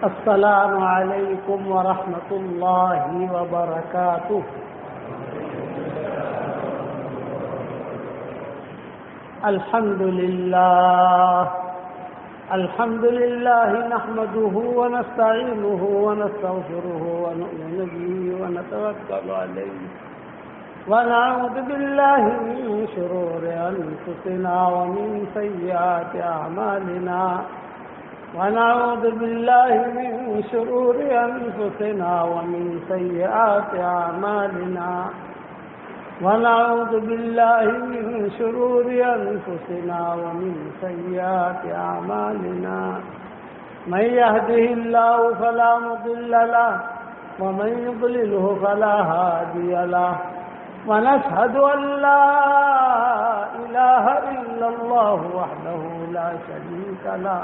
السلام علیکم ورحمۃ اللہ وبرکاتہ. الحمد للہ نحمده ونستعینه ونستغفره ونؤمن به ونتوکل علیہ ونعوذ باللہ من شرور انفسنا ومن سیئات اعمالنا ونعوذ باللہ من شرور انفسنا ومن سیئات اعمالنا ونعوذ باللہ من شرور انفسنا ومن سیئات اعمالنا من يهده الله فلا مضل له ومن يضلله فلا هادي له ونشهد أن لا إله إلا الله وحده لا شريك له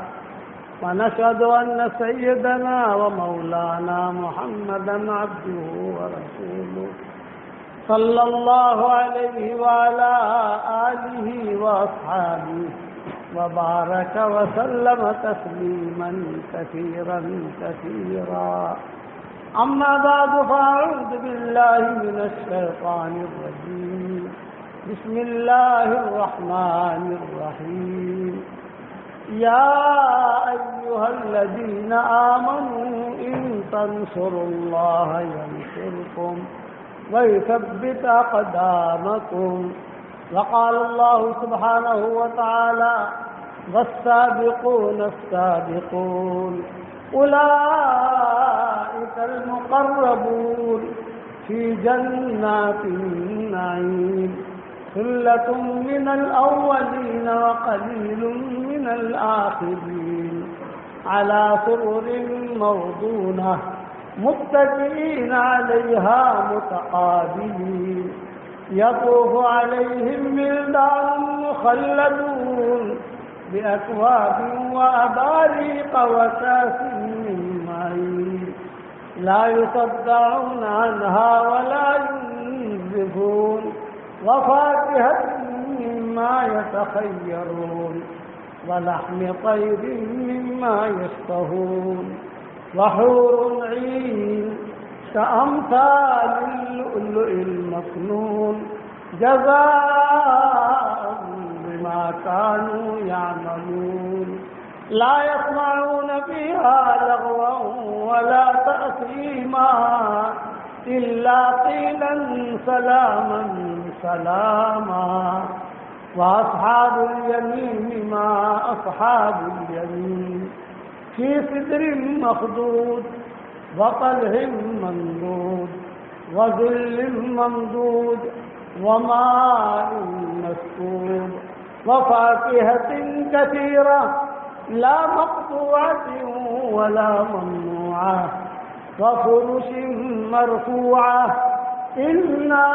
ونشهد أن سيدنا ومولانا محمدا عبده ورسوله صلى الله عليه وعلى آله وأصحابه وبارك وسلم تسليما كثيرا كثيرا. أما بعد فأعوذ بالله من الشيطان الرجيم. بسم الله الرحمن الرحيم. يا أيها الذين آمنوا إن تنصروا الله ينصركم ويثبت أقدامكم. وقال الله سبحانه وتعالى والسابقون السابقون أولئك المقربون في جنات النعيم ثلة من الأولين وقليل من الآخرين على سرر موضونة متكئين عليها متقابلين يطوف عليهم ولدان مخلدون بأكواب وأباريق وكأس من معين لا يصدعون عنها ولا ينزفون وفاكهة مما يتخيرون ولحم طير مما يشتهون وحور عين كأمثال اللؤلؤ المكنون جزاء بما كانوا يعملون. لا يسمعون فيها لغوا ولا تأثيما إلا قيلا سلاما سلاما. وأصحاب اليمين ما أصحاب اليمين في سدر مخضود وطلح ممدود وظل ممدود وماء مسكوب وفاكهة كثيرة لا مقطوعة ولا ممنوعة وفرش مرفوعة إنا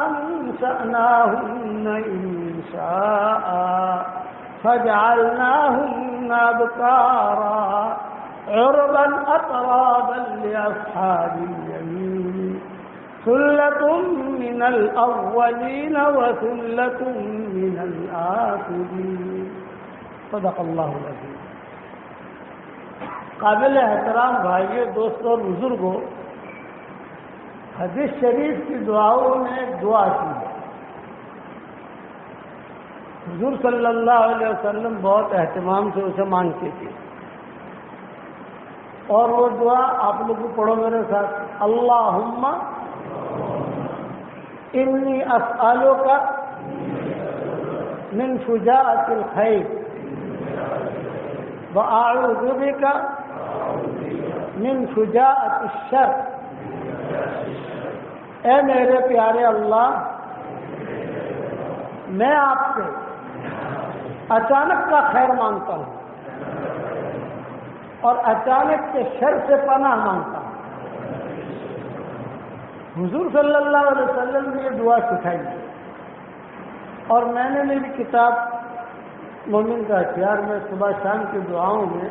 أنشأناهن إنشاء فجعلناهن أبكارا عربا أترابا لأصحاب اليمين ثلة من الأولين وثلة من الآخرين. صدق اللہ العظیم. قابل احترام بھائیو، دوستوں اور بزرگوں، حدیث شریف کی دعاؤں میں ایک دعا کی ہے. حضور صلی اللہ علیہ وسلم بہت اہتمام سے اسے مانگتے تھے، اور وہ دعا آپ لوگ پڑھو میرے ساتھ. اللہم انی اسألک من فجاءۃ الخیر وأعوذ بک من فجاءۃ الشر. اے میرے پیارے اللہ، میں آپ سے اچانک کا خیر مانگتا ہوں اور اچانک کے شر سے پناہ مانگتا ہوں. حضور صلی اللہ علیہ وسلم نے یہ دعا سکھائی اور میں نے میری کتاب مومن کا ہتھیار میں صبح شام کی دعاؤں میں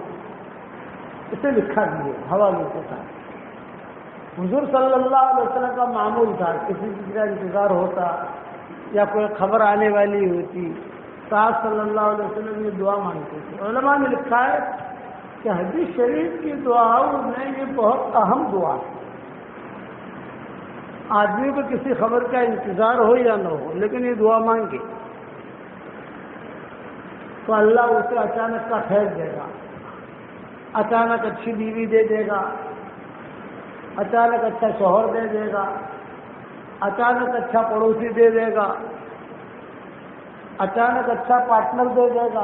اسے لکھا دیے حوالوں کے ساتھ. حضور صلی اللہ علیہ وسلم کا معمول تھا، کسی چیز کا انتظار ہوتا یا کوئی خبر آنے والی ہوتی تو آپ صلی اللہ علیہ وسلم یہ دعا مانگتے تھے. علماء نے لکھا ہے کہ حدیث شریف کی دعاؤں میں یہ بہت اہم دعا ہے. آدمی کو کسی خبر کا انتظار ہو یا نہ ہو، لیکن یہ دعا مانگے تو اللہ اسے اچانک کا خیر دے گا، اچانک اچھی بیوی دے دے گا، اچانک اچھا شوہر دے دے گا، اچانک اچھا پڑوسی دے دے گا، اچانک اچھا پارٹنر دے دے گا،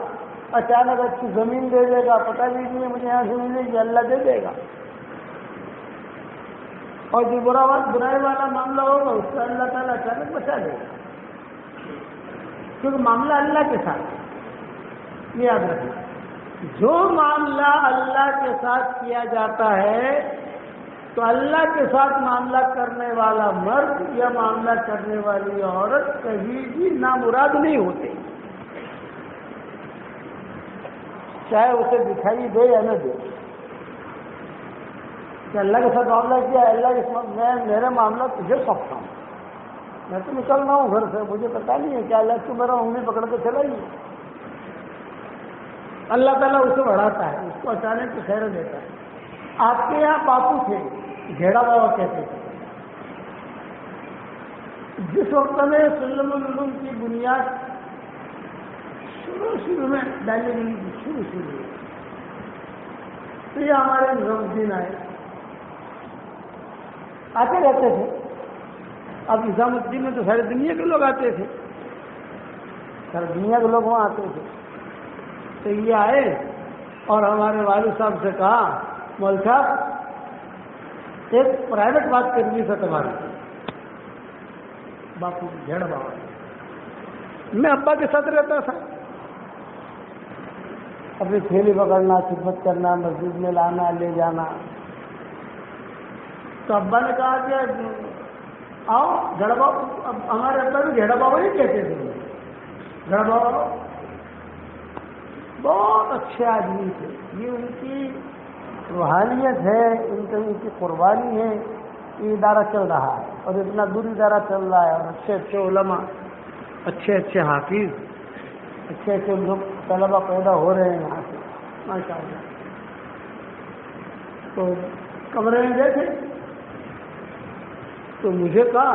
اچانک اچھی زمین دے دے گا. پتہ بھی نہیں ہے مجھے یہاں سے ملے گی، اللہ دے دے گا. اور جو برائی والا معاملہ ہوگا اس کا اللہ تعالیٰ اچانک بچا دے گا، کیونکہ معاملہ اللہ کے ساتھ ہے. یہ یاد رکھیں، جو معاملہ اللہ کے ساتھ کیا جاتا ہے تو اللہ کے ساتھ معاملہ کرنے والا مرد یا معاملہ کرنے والی عورت کبھی بھی نامراد نہیں ہوتے، چاہے اسے دکھائی دے یا نہ دے. کہ اللہ کے ساتھ معاملہ کیا ہے، اللہ کے ساتھ میں میرا معاملہ تجھے سوچتا ہوں، میں تو نکل رہا ہوں گھر سے، مجھے پتا نہیں ہے کیا اللہ تو میرا انگلی پکڑ کے چلا ہی. اللہ تعالیٰ اسے بڑھاتا ہے، اس کو اچانک سے خیر دیتا ہے. آپ کے یہاں باپو تھے، گھیڑا بابا کہتے تھے. جس وقت میں سلم العلوم کی بنیاد شروع میں ڈالی گئی تھی، شروع تو یہ ہمارے نظام الدین آتے رہتے تھے. اب نظام الدین میں تو ساری دنیا کے لوگ آتے تھے، ساری دنیا کے لوگ وہاں آتے تھے. تو یہ آئے اور ہمارے والد صاحب سے کہا، مول صاحب ایک پرائیویٹ بات کرنی تھا تمہاری. باپو جھڑ بابا، میں ابا کے ساتھ رہتا تھا، اپنی تھیلی پکڑنا، خدمت کرنا، مسجد میں لانا لے جانا. تو ابا نے کہا کہ آؤ جھڑ بابا. اب ہمارے ابا بھی جھڑا بابا ہی کہتے تھے. جھڑ بابا بہت اچھے آدمی تھے، یہ ان کی روحانیت ہے، ان کی قربانی ہے. یہ ادارہ چل رہا ہے اور اتنا دور ادارہ چل رہا ہے، اور اچھے اچھے علماء، اچھے اچھے حافظ، اچھے اچھے لوگ طلبہ پیدا ہو رہے ہیں یہاں سے، ماشاء اللہ. تو کمرے میں بیٹھے تو مجھے کہا،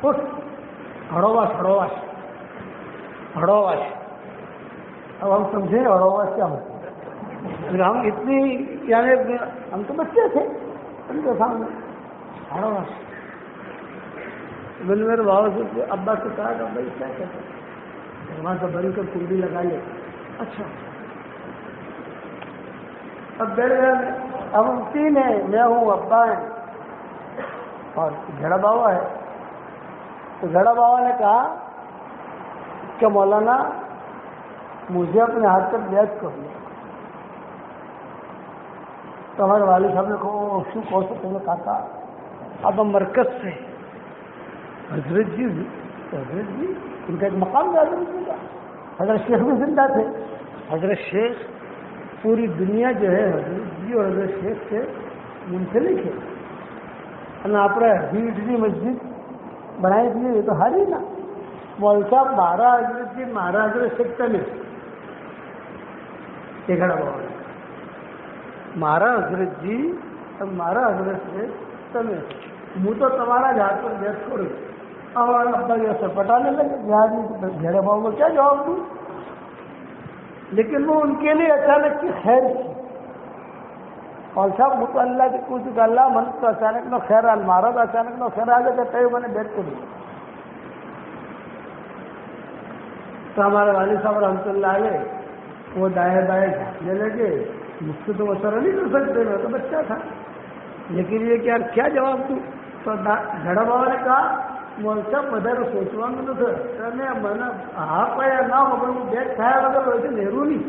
اٹھ ہڑواش ہڑواش ہڑواش. اب ہم سمجھے ہڑواش کیا ہوتا ہے، ہم اتنی یعنی ہم تو بچے تھے ان کے سامنے ہڑواش. میں نے میرے بابا سے ابا سے کہا کہ بھائی کیا کہتے ہیں، وہاں سے بڑی کر کنڈی لگا لے. اچھا اب بیٹھ گیا. اب ہم تین ہیں، میں ہوں، ابا ہیں اور گھڑا بابا ہے. تو گھڑا بابا نے کہا کہ مولانا مجھے اپنے ہاتھ پر بیعت کر لیا. تو ہمارے والد صاحب نے کہا تم نے کہا تھا اب ہم مرکز سے حضرت جی ان کا ایک مقام ہے، حضرت جی کا. حضرت شیخ بھی زندہ تھے. حضرت شیخ پوری دنیا جو ہے حضرت جی اور حضرت شیخ سے منسلک ہے. آپ نے اتنی مسجد بنائی تھی، یہ تو ہر ہی نا. مول صاحب 12 حضرت جی 12 حضرت شیخ تمہیں گھڑا بابا مارا حضرت جی اب مارا حضرت سے تمہیں منہ تو تمہارا جہاز پر بیٹھ چھوڑے. ہمارا ابا جو سر پٹانے لگے، گھڑے بابا کو کیا جواب دوں. لیکن وہ ان کے لیے اچانک کی خیر تھی. اور صاحب وہ تو اللہ کے کچھ کہ اللہ من تو اچانک نہ خیر آل مارا تو اچانک نہ خیر آ گیا کہتے میں نے بیٹھ کے دیا. تو ہمارے والد صاحب رحمۃ اللہ علیہ وہ دائیں بائیں جھانکنے لگے. مجھ سے تو مسئلہ نہیں کر سکتے، میں تو بچہ تھا، لیکن یہ کیا جواب دوں. تو گھڑا بابا نے کہا مول صاحب بدر سوچوا میں تو میں نے ہاں پایا نہ مگر وہ بیٹھ کھایا مگر ویسے نہرو نہیں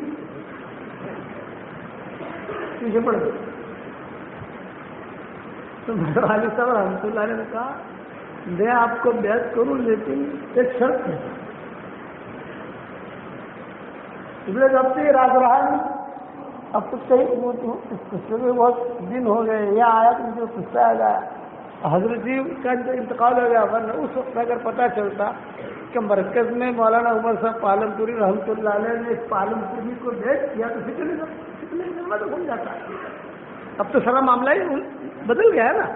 پیچھے پڑ گئے. تو میرے والد صاحب رحمۃ اللہ علیہ نے کہا میں آپ کو بیعت کروں لیکن ایک شرط ہے. اب سے راز رہا نہیں، اب تو کئی قصے میں بہت دن ہو گئے. یہاں آیا تو مجھے قصہ آ گیا، حضرت جی کا انتقال ہو گیا. ورنہ اس وقت اگر پتہ چلتا کہ مرکز میں مولانا عمر صاحب پالم پوری رحمۃ اللہ علیہ نے اس پالم پوری کو بیچ کیا تو فکر نہیں میں تو بھول جاتا ہے. اب تو سارا معاملہ ہی بدل گیا ہے نا.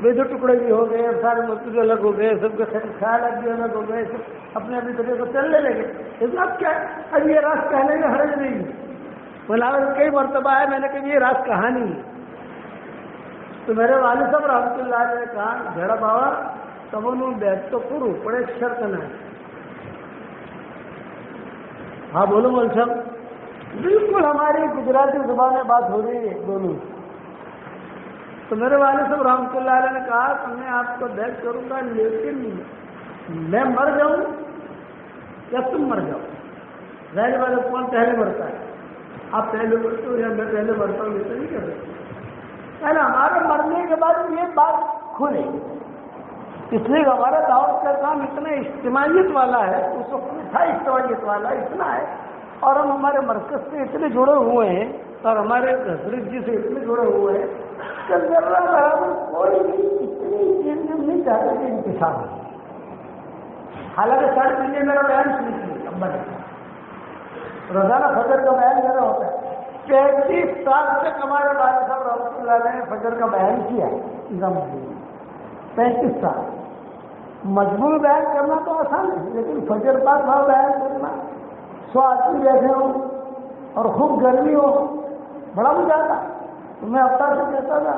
وہ جو ٹکڑے بھی ہو گئے, سارے مزدور الگ ہو گئے, سب کے خیالات بھی الگ ہو گئے, سب اپنے اپنے طریقے سے چلنے لگے. اس بات کیا ہے, اب یہ راز کہنے میں حرج نہیں ہے. بولا کئی مرتبہ ہے میں نے کہا یہ راز کہانی ہے. تو میرے والد صاحب رحمۃ اللہ علیہ نے کہا جڑا بابا تم انہوں بیٹھ تو کرو بڑے شرط نہ ہے. ہاں بولو مول صاحب. بالکل ہماری گجراتی زبان میں بات ہو رہی ہے دونوں. تو میرے والد صاحب رحمۃ اللہ علیہ نے کہا کہ میں آپ کو بیٹھ کروں گا لیکن میں مر جاؤں یا تم مر جاؤ. ظاہر والے کون پہلے مرتا ہے, آپ پہلے مرتے ہو یا میں پہلے مرتا ہوں, یہ تو نہیں کر سکتے. پہلے ہمارے مرنے کے بعد یہ بات کھلے, اس لیے ہمارا دعوت کا کام اتنا اجتماعیت والا ہے, اس وقت میں تھا اجتماعیت والا اتنا ہے, اور ہم ہمارے مرکز سے اتنے جڑے ہوئے ہیں اور ہمارے حضرت جی سے اتنے جڑے ہوئے ہیں کہ ذرا برابر کوئی بھی اتنی چیز نہیں چاہتے کہ انتشار ہو. حالانکہ 3:30 میرا بیان سنی تھی ابا نے, روزانہ فجر کا بیان میرا ہوتا ہے. 35 سال تک ہمارے والد صاحب رحمۃ اللہ علیہ نے فجر کا بیان کیا نظام الدین. 35 سال. مجموعی بیان کرنا تو آسان ہے, لیکن فجر بعد وہاں بیان کرنا 100 آدمی بیٹھے ہوں اور خوب گرمی ہو, بڑا مجاہدہ. تو میں ابا سے کہتا تھا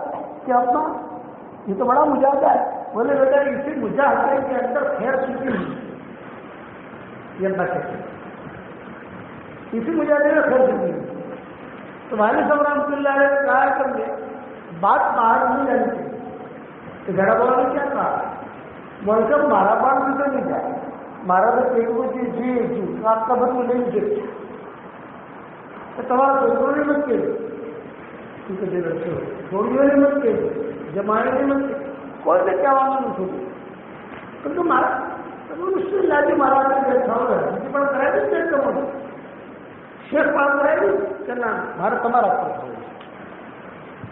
کہ ابا یہ تو بڑا مجاہدہ ہے. بولے بیٹا اسی مجاہدے کے اندر خیر چھپی ہوئی, یہ ابا کہتے اسی مجاہدے میں خیر چھپی ہوئی. تو والد صاحب رحمۃ اللہ علیہ نے کہا کہ بات باہر نہیں جانی چاہیے. تو گھر والوں نے کیا کہا, بول کر مارا بات بھی تو نہیں جائے, مارا تو ایک وہ چیز جی آپ کا بت نہیں گر تو تمہارا دوستوں نے مت کے کیونکہ دے رکھے ہو, چھوڑیوں نے مت کے, جماعے نے مت کے, کوئی بھی کیا والا نہیں چھوڑی کیونکہ مارا تو اس سے لاجی مارا بیٹھا ہو رہا ہے. پڑھ کرائے بھی چیک کرو, شیخ پڑھ کرائے بھی چلنا بھارت تمہارا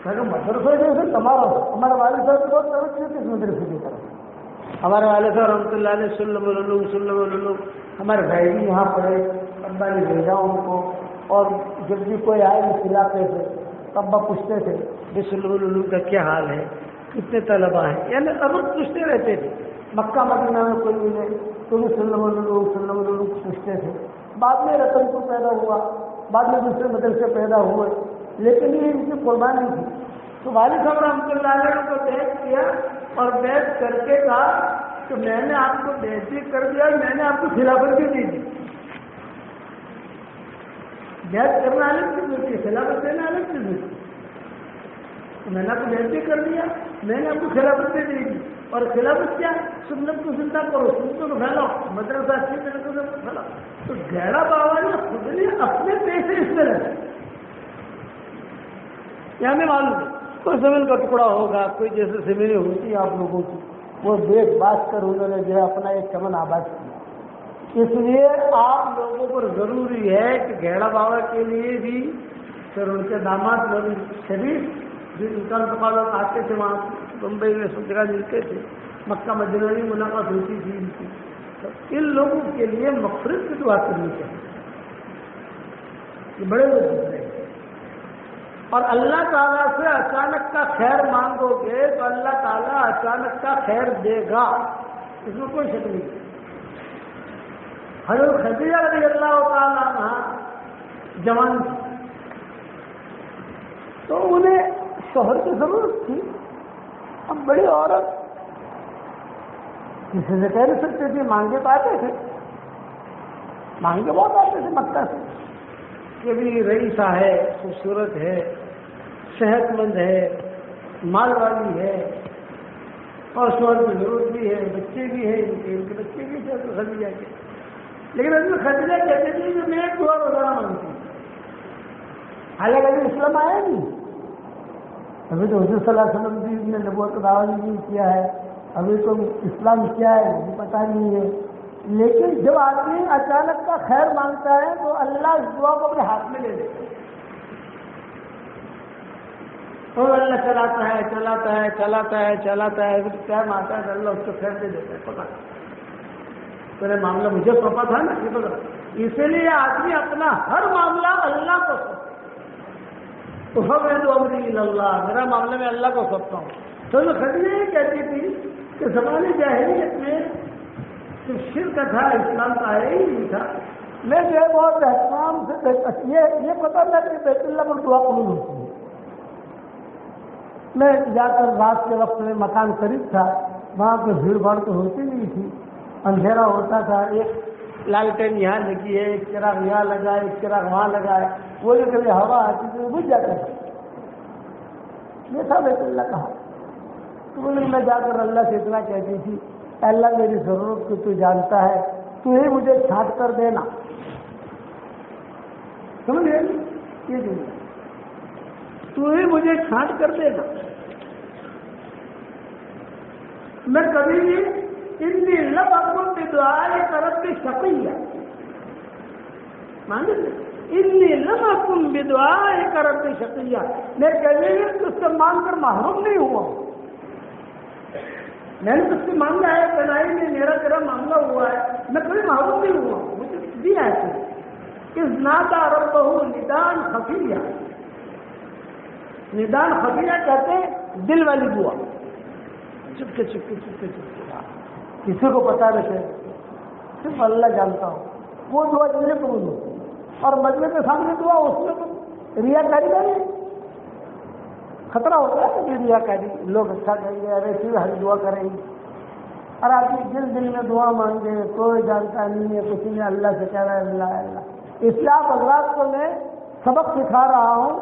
مدرسے جیسے تمہارا ہو. ہمارے والد صاحب بہت توجہ تھی اس مدرسے کی طرف. ہمارے والد صاحب رحمۃ اللہ علیہ سلم العلوم ہمارے بھائی بھی یہاں پڑھے, ابا نے بھیجا ان کو, اور جب بھی کوئی آئے اس علاقے سے ابا پوچھتے تھے کہ سلم العلوم کا کیا حال ہے, کتنے طلبا ہیں, یعنی اب پوچھتے رہتے تھے. مکہ مدینہ میں کوئی ملے تو بھی سلم العلوم پوچھتے تھے. بعد میں رتن کو پیدا ہوا, بعد میں دوسرے مدرسے پیدا ہوئے, لیکن یہ ان کی قربانی تھی. تو والد صاحب رحمۃ اللہ علیہ کو بیعت کیا اور بیعت کر کے کہا کہ میں نے آپ کو بیعت بھی کر دیا, میں نے آپ کو خلافت بھی دی. بیعت کرنا الگ چیز ہوتی ہے, خلافت دینا الگ چیز ہوتی ہے. تو میں نے آپ کو بیعت بھی کر دیا, میں نے آپ کو خلافت بھی دی. اور خلافت کیا, سنت کو زندہ کرو, سنت کو پھیلاؤ, مدرسہ اچھی طریقے سے پھیلاؤ. تو گہرا بابا نے خود نے اپنے پیسے اس میں لگے. یہ ہمیں معلوم ہے کوئی زمین کا ٹکڑا ہوگا, کوئی جیسے زمینیں ہوتی ہیں آپ لوگوں کی, وہ دیکھ بات کر انہوں نے جو ہے اپنا ایک چمن آباد کیا. اس لیے آپ لوگوں پر ضروری ہے کہ گھیڑا بابا کے لیے بھی پھر ان کے داماد شریف جو ان کا انتقال آتے تھے وہاں بمبئی میں سب جگہ ملتے تھے, مکہ مدینہ میں ملاقات ہوتی تھی ان کی, تو ان لوگوں کے لیے مغفرت کی دعا کرنی چاہیے. یہ بڑے لوگ دوسرے ہیں, اور اللہ تعالیٰ سے اچانک کا خیر مانگو گے تو اللہ تعالیٰ اچانک کا خیر دے گا, اس میں کوئی شک نہیں. حضرت خدیجہ رضی اللہ تعالیٰ عنہ جوان تھی, تو انہیں شوہر کی ضرورت تھی. اب بڑی عورت کسی سے کہہ نہیں سکتے تھے, مانگے تو آتے تھے, مانگے بہت آتے تھے مکہ سے کہ بھی رئیسہ ہے, خوبصورت ہے, صحت مند ہے, مال والی ہے, اور شوہر کی ضرورت بھی ہے, بچے بھی ہیں, ان کے بچے بھی تھے خدیجہ کے. لیکن اس میں خدیجہ کہتے تھے کہ میں ایک دعا روزانہ مانگتی ہوں. حالانکہ ابھی اسلام آیا نہیں, ابھی تو حضور صلی اللہ علیہ وسلم بھی نے نبوت کا دعویٰ نہیں کیا ہے, ابھی تو اسلام کیا ہے مجھے پتہ نہیں ہے. لیکن جب آدمی اچانک کا خیر مانگتا ہے تو اللہ اس دعا کو اپنے ہاتھ میں لے لیتا ہے, اور اللہ چلاتا ہے چلاتا ہے چلاتا ہے چلاتا ہے, پھر ٹائم آتا ہے تو اللہ اس کو خیر دے دیتا ہے. پتا میرا معاملہ مجھے پتا تھا نا, اسی لیے آدمی اپنا ہر معاملہ اللہ کو افوض امری اللہ، میرا معاملے میں اللہ کو سونپتا ہوں. تو خدیجہ یہ کہتی تھی کہ زمانے جاہلیت میں صرف شرک تھا، اسلام کا آیا ہی نہیں تھا. میں جو ہے بہت احترام سے یہ پتا تھا کہ بیت اللہ پر دعا قبول ہوتی ہے. میں جا کر رات کے وقت میں مکان قریب تھا، وہاں پہ بھیڑ بھاڑ تو ہوتی نہیں تھی، اندھیرا ہوتا تھا. ایک لالٹین یہاں لگی ہے، ایک چراغ یہاں لگا ہے، ایک چراغ وہاں لگا ہے. وہ جو کبھی ہوا آتی تھی بجھ جاتا تھا. یہ تھا بیت اللہ کا. تو میں جا کر اللہ سے اتنا کہتی تھی، اللہ میری ضرورت کو تو جانتا ہے، تو ہی مجھے چھانٹ کر دینا. سمجھ گئے یہ جملہ، تو ہی مجھے چھانٹ کر دینا. میں کبھی بھی اتنی لب اکبر کی دعائیں کرب کی شقیہ مان اتنی لب اکم بھی دعائیں کرب کی شقیہ، میں کبھی بھی اس سے مانگ کر محروم نہیں ہوا. میں نے اس سے مانگا ہے، بنائی میں میرا تیرا مانگا ہوا ہے، میں کبھی محروم نہیں ہوا. مجھے دیا ہے اس نادا ربہ ندان خفیہ. ندان خفیہ کہتے ہیں دل والی دعا، چپکے چپکے چپکے چپکے، کسی کو پتا رہے، صرف اللہ جانتا ہوں. وہ دعا جن میں قبول ہوتی ہے. اور مجمع کے سامنے دعا، اس میں تو ریا کاری کا نہیں خطرہ ہوتا ہے کہ ریا کاری، لوگ اچھا کہیں گے، ویسے بھی ہر دعا کریں گے. اور آدمی دل میں دعا مانگے، کوئی جانتا نہیں ہے، کسی نے اللہ سے کہہ رہا ہے اللہ اللہ. اس لیے آپ حضرات کو میں سبق سکھا رہا ہوں،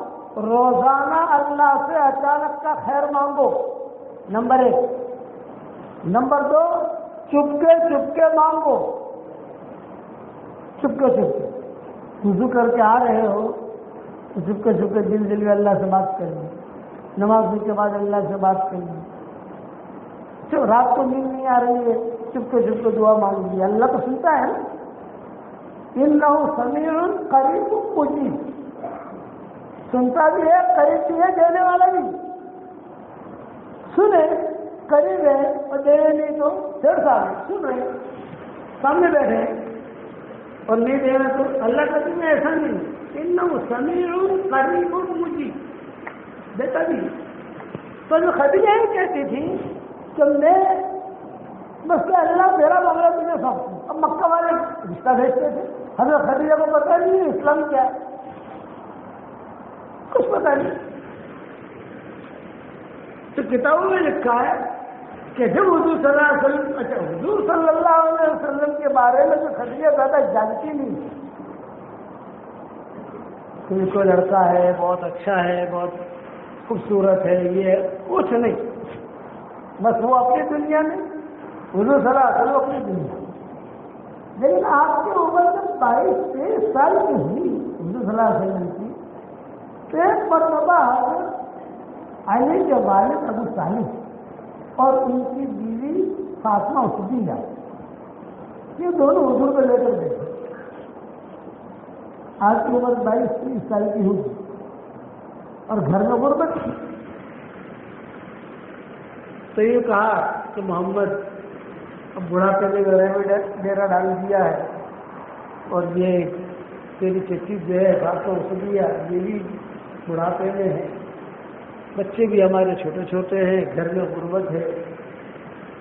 روزانہ اللہ سے اچانک کا خیر مانگو، نمبر 1. نمبر 2، چپکے چپکے مانگو، چپکے چپکے. وضو کر کے آ رہے ہو تو چپکے چپکے دل میں اللہ سے بات کریں، نماز کے بعد اللہ سے بات کریں. رات کو نیند نہیں آ رہی ہے، چپکے چپکے دعا مانگیے، اللہ تو سنتا ہے نا. انہ سمیع قریب مجیب، سنتا بھی ہے، قریب بھی ہے، دینے والا بھی. سنے قریب ہے اور دینے نہیں تو 1.5 سال سن رہے سامنے بیٹھے اور نہیں دے رہے تو اللہ کا دن ایسا نہیں. انہ سمیع قریب مجیب، دیتا بھی. تو جو خدیجہ یہ کہتی تھی کہ میں بس کہ اللہ میرا معاملہ تجھے سونپتا ہوں. اب مکہ والے رشتہ بھیجتے تھے، حضرت خدیجہ کو پتا نہیں ہے اسلام کیا ہے، کچھ پتا نہیں. تو کتابوں میں لکھا ہے کہ جب حضور صلی اللہ علیہ وسلم، اچھا حضور صلی اللہ علیہ وسلم کے بارے میں تو خدیجہ زیادہ جانتی نہیں. کوئی لڑکا ہے بہت اچھا ہے، بہت خوبصورت ہے، یہ کچھ نہیں، بس وہ اپنی دنیا میں، حضور صلی اللہ علیہ وسلم اپنی دنیا. لیکن آپ کی عمر میں 22-23 سال کی ہوئی حضور صلی اللہ علیہ وسلم کی، ایک مرتبہ علی کے والد ابو طالب اور ان کی بیوی فاطمہ اسدیہ، یہ دونوں حضور کو لے کر بیٹھے. آج کی عمر 22-23 سال کی ہوئی اور گھر میں غربت تھی. تو یہ کہا کہ محمد اب بڑھاپے میں گھر میں ڈیرا ڈال دیا ہے، اور یہ تیری چچی جو ہے فاطمہ اسدیہ یہ بھی بڑھاپے میں ہے، بچے بھی ہمارے چھوٹے چھوٹے ہیں، گھر میں غربت ہے،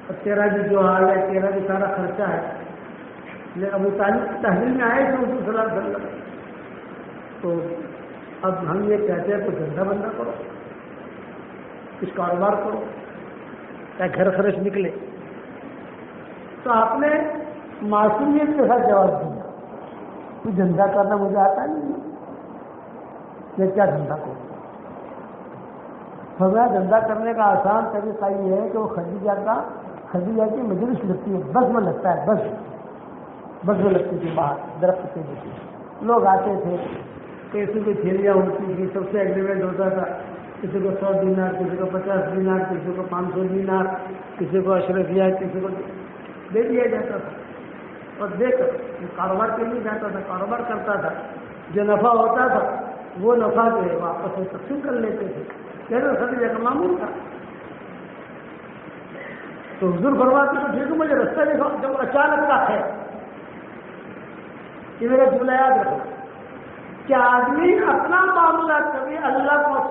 اور تیرا بھی جو حال ہے، تیرا بھی سارا خرچہ ہے. لیکن ابو طالب کی تحویل میں آئے تھے حضور صلی اللہ علیہ وسلم. تو اب ہم یہ کہتے ہیں تو دھندا بندہ کرو، کچھ کاروبار کرو تاکہ گھر خرچ نکلے. تو آپ نے معصومیت کے ساتھ جواب دیا، کوئی دھندا کرنا مجھے آتا نہیں، میں کیا دھندا کروں. دھندا کرنے کا آسان طریقہ یہ ہے کہ وہ خدیجہ کی مجلس لگتی ہے، بس میں لگتا ہے، بس میں لگتی تھی باہر درخت کے نیچے. لوگ آتے تھے، کسی کی تھیلیاں ہوتی تھی، سب سے ایگریمنٹ ہوتا تھا، کسی کو 100 دینار، کسی کو 50 دینار، کسی کو 500 دینار، کسی کو اشرفیہ، کسی کو دے دیا جاتا تھا. اور دے کر کاروبار کے لیے جاتا تھا، کاروبار کرتا تھا، جو نفع ہوتا تھا وہ نفع جو ہے واپس میں تقسیم کر لیتے تھے. کہنا خدیجہ کا معمول تھا. تو حضور فرماتے تو ٹھیک ہے، مجھے رستہ دکھاؤ. جب اچانک کا ہے کہ میرا جملہ یاد رکھو کہ آدمی اپنا معاملہ کبھی اللہ کو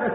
10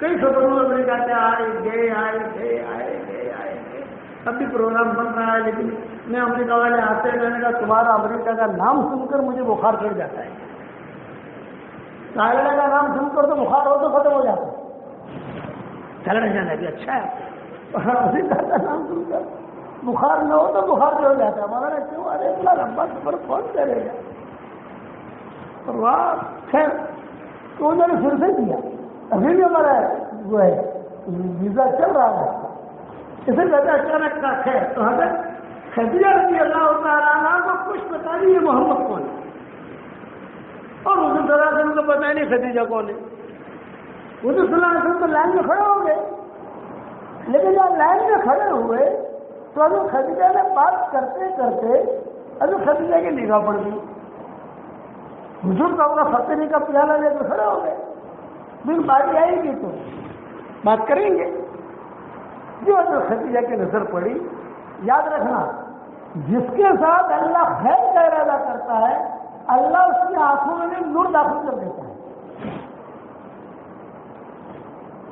کئی خبروں میں امریکہ سے آئے گئے اب بھی پروگرام بن رہا ہے، لیکن میں امریکہ والے آتے ہیں، میں نے کہا تمہارا امریکہ کا نام سن کر مجھے بخار چڑھ جاتا ہے، کینیڈا کا نام سن کر تو بخار ہو تو ختم ہو جاتا ہے، کینیڈا جانا بھی اچھا ہے، امریکہ کا نام سن کر بخار نہ ہو تو بخار چڑھ جاتا ہے، مگر کیوں؟ ارے اتنا لمبا سفر کون کرے گا؟ اور وہاں خیر تو انہوں نے پھر سے کیا، ابھی بھی ہمارا جو ہے ویزا چل رہا ہے، اسے کہتے اچانک کا خیر، تو حضرت خدیجہ رضی اللہ تعالیٰ عنہ کو کچھ پتا نہیں ہے محمد کون ہے، اور حضور صلی اللہ علیہ وسلم کو پتا نہیں خدیجہ کون ہے، حضور صلی اللہ علیہ وسلم تو لائن میں کھڑے ہو گئے، لیکن جب لائن میں کھڑے ہوئے تو ابھی خدیجہ نے بات کرتے کرتے ابھی خدیجہ کی نگاہ پڑ گئی، حضور کا اپنا فتنی کا پیالہ لے کر کھڑے ہو گئے، پھر باری آئے گی تو بات کریں گے، جو خدیجہ کی نظر پڑی، یاد رکھنا جس کے ساتھ اللہ خیر کا ارادہ کرتا ہے اللہ اس کی آنکھوں میں نور داخل کر دیتا ہے،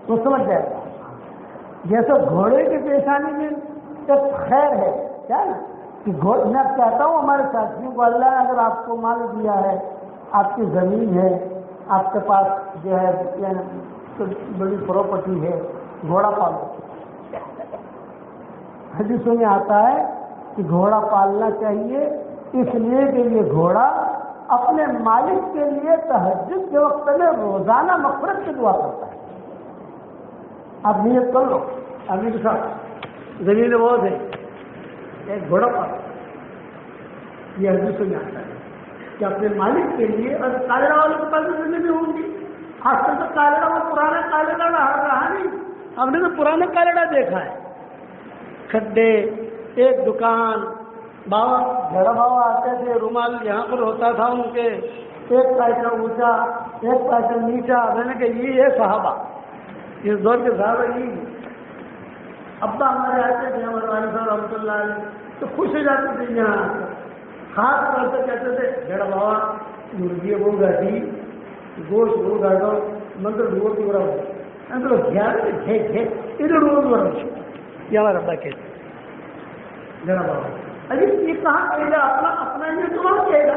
تو سمجھ جائے گا، جیسے گھوڑے کی پیشانی میں ایک خیر ہے، کیا نا کہ میں کہتا ہوں ہمارے ساتھیوں کو اللہ نے اگر آپ کو مال دیا ہے، آپ کی زمین ہے، آپ کے پاس جو ہے بڑی پراپرٹی ہے، گھوڑا پالو، حدیثوں میں آتا ہے کہ گھوڑا پالنا چاہیے، اس لیے کہ یہ گھوڑا اپنے مالک کے لیے تہجد کے وقت میں روزانہ مغفرت کی دعا کرتا ہے، آپ نیت کر لو، امیر صاحب زمین بہت ہے، ایک گھوڑا پالو، یہ حدیثوں میں آتا ہے کہ اپنے مالک کے لیے، اور کالڑا والوں کے پاس زمینیں ہوں گی، خاص طور سے کالڑا وہ پرانا کالڑا رہا نہیں، ہم نے تو پرانا کالڑا دیکھا ہے، کھڈے، ایک دکان، بابا گھر بابا آتے تھے، رومال یہاں پر ہوتا تھا ان کے، ایک پیسہ اونچا ایک پیسہ نیچا، میں نے کہا یہ ہے صحابہ، اس دور کے صحابہ یہ ابا ہمارے آتے تھے ہمارے والد صاحب رحمۃ اللہ علیہ تو خوش ہو جاتے تھے، یہاں خاص طور سے کہتے تھے گھر بابا مرغی وہ گاڑی گوشت وہ گاڑو مطلب روز ادھر روز یہ ہمارا ابا کہتے ذرا بابا ابھی یہ کہاں کہے گا، اپنا یہ دعا کہے گا،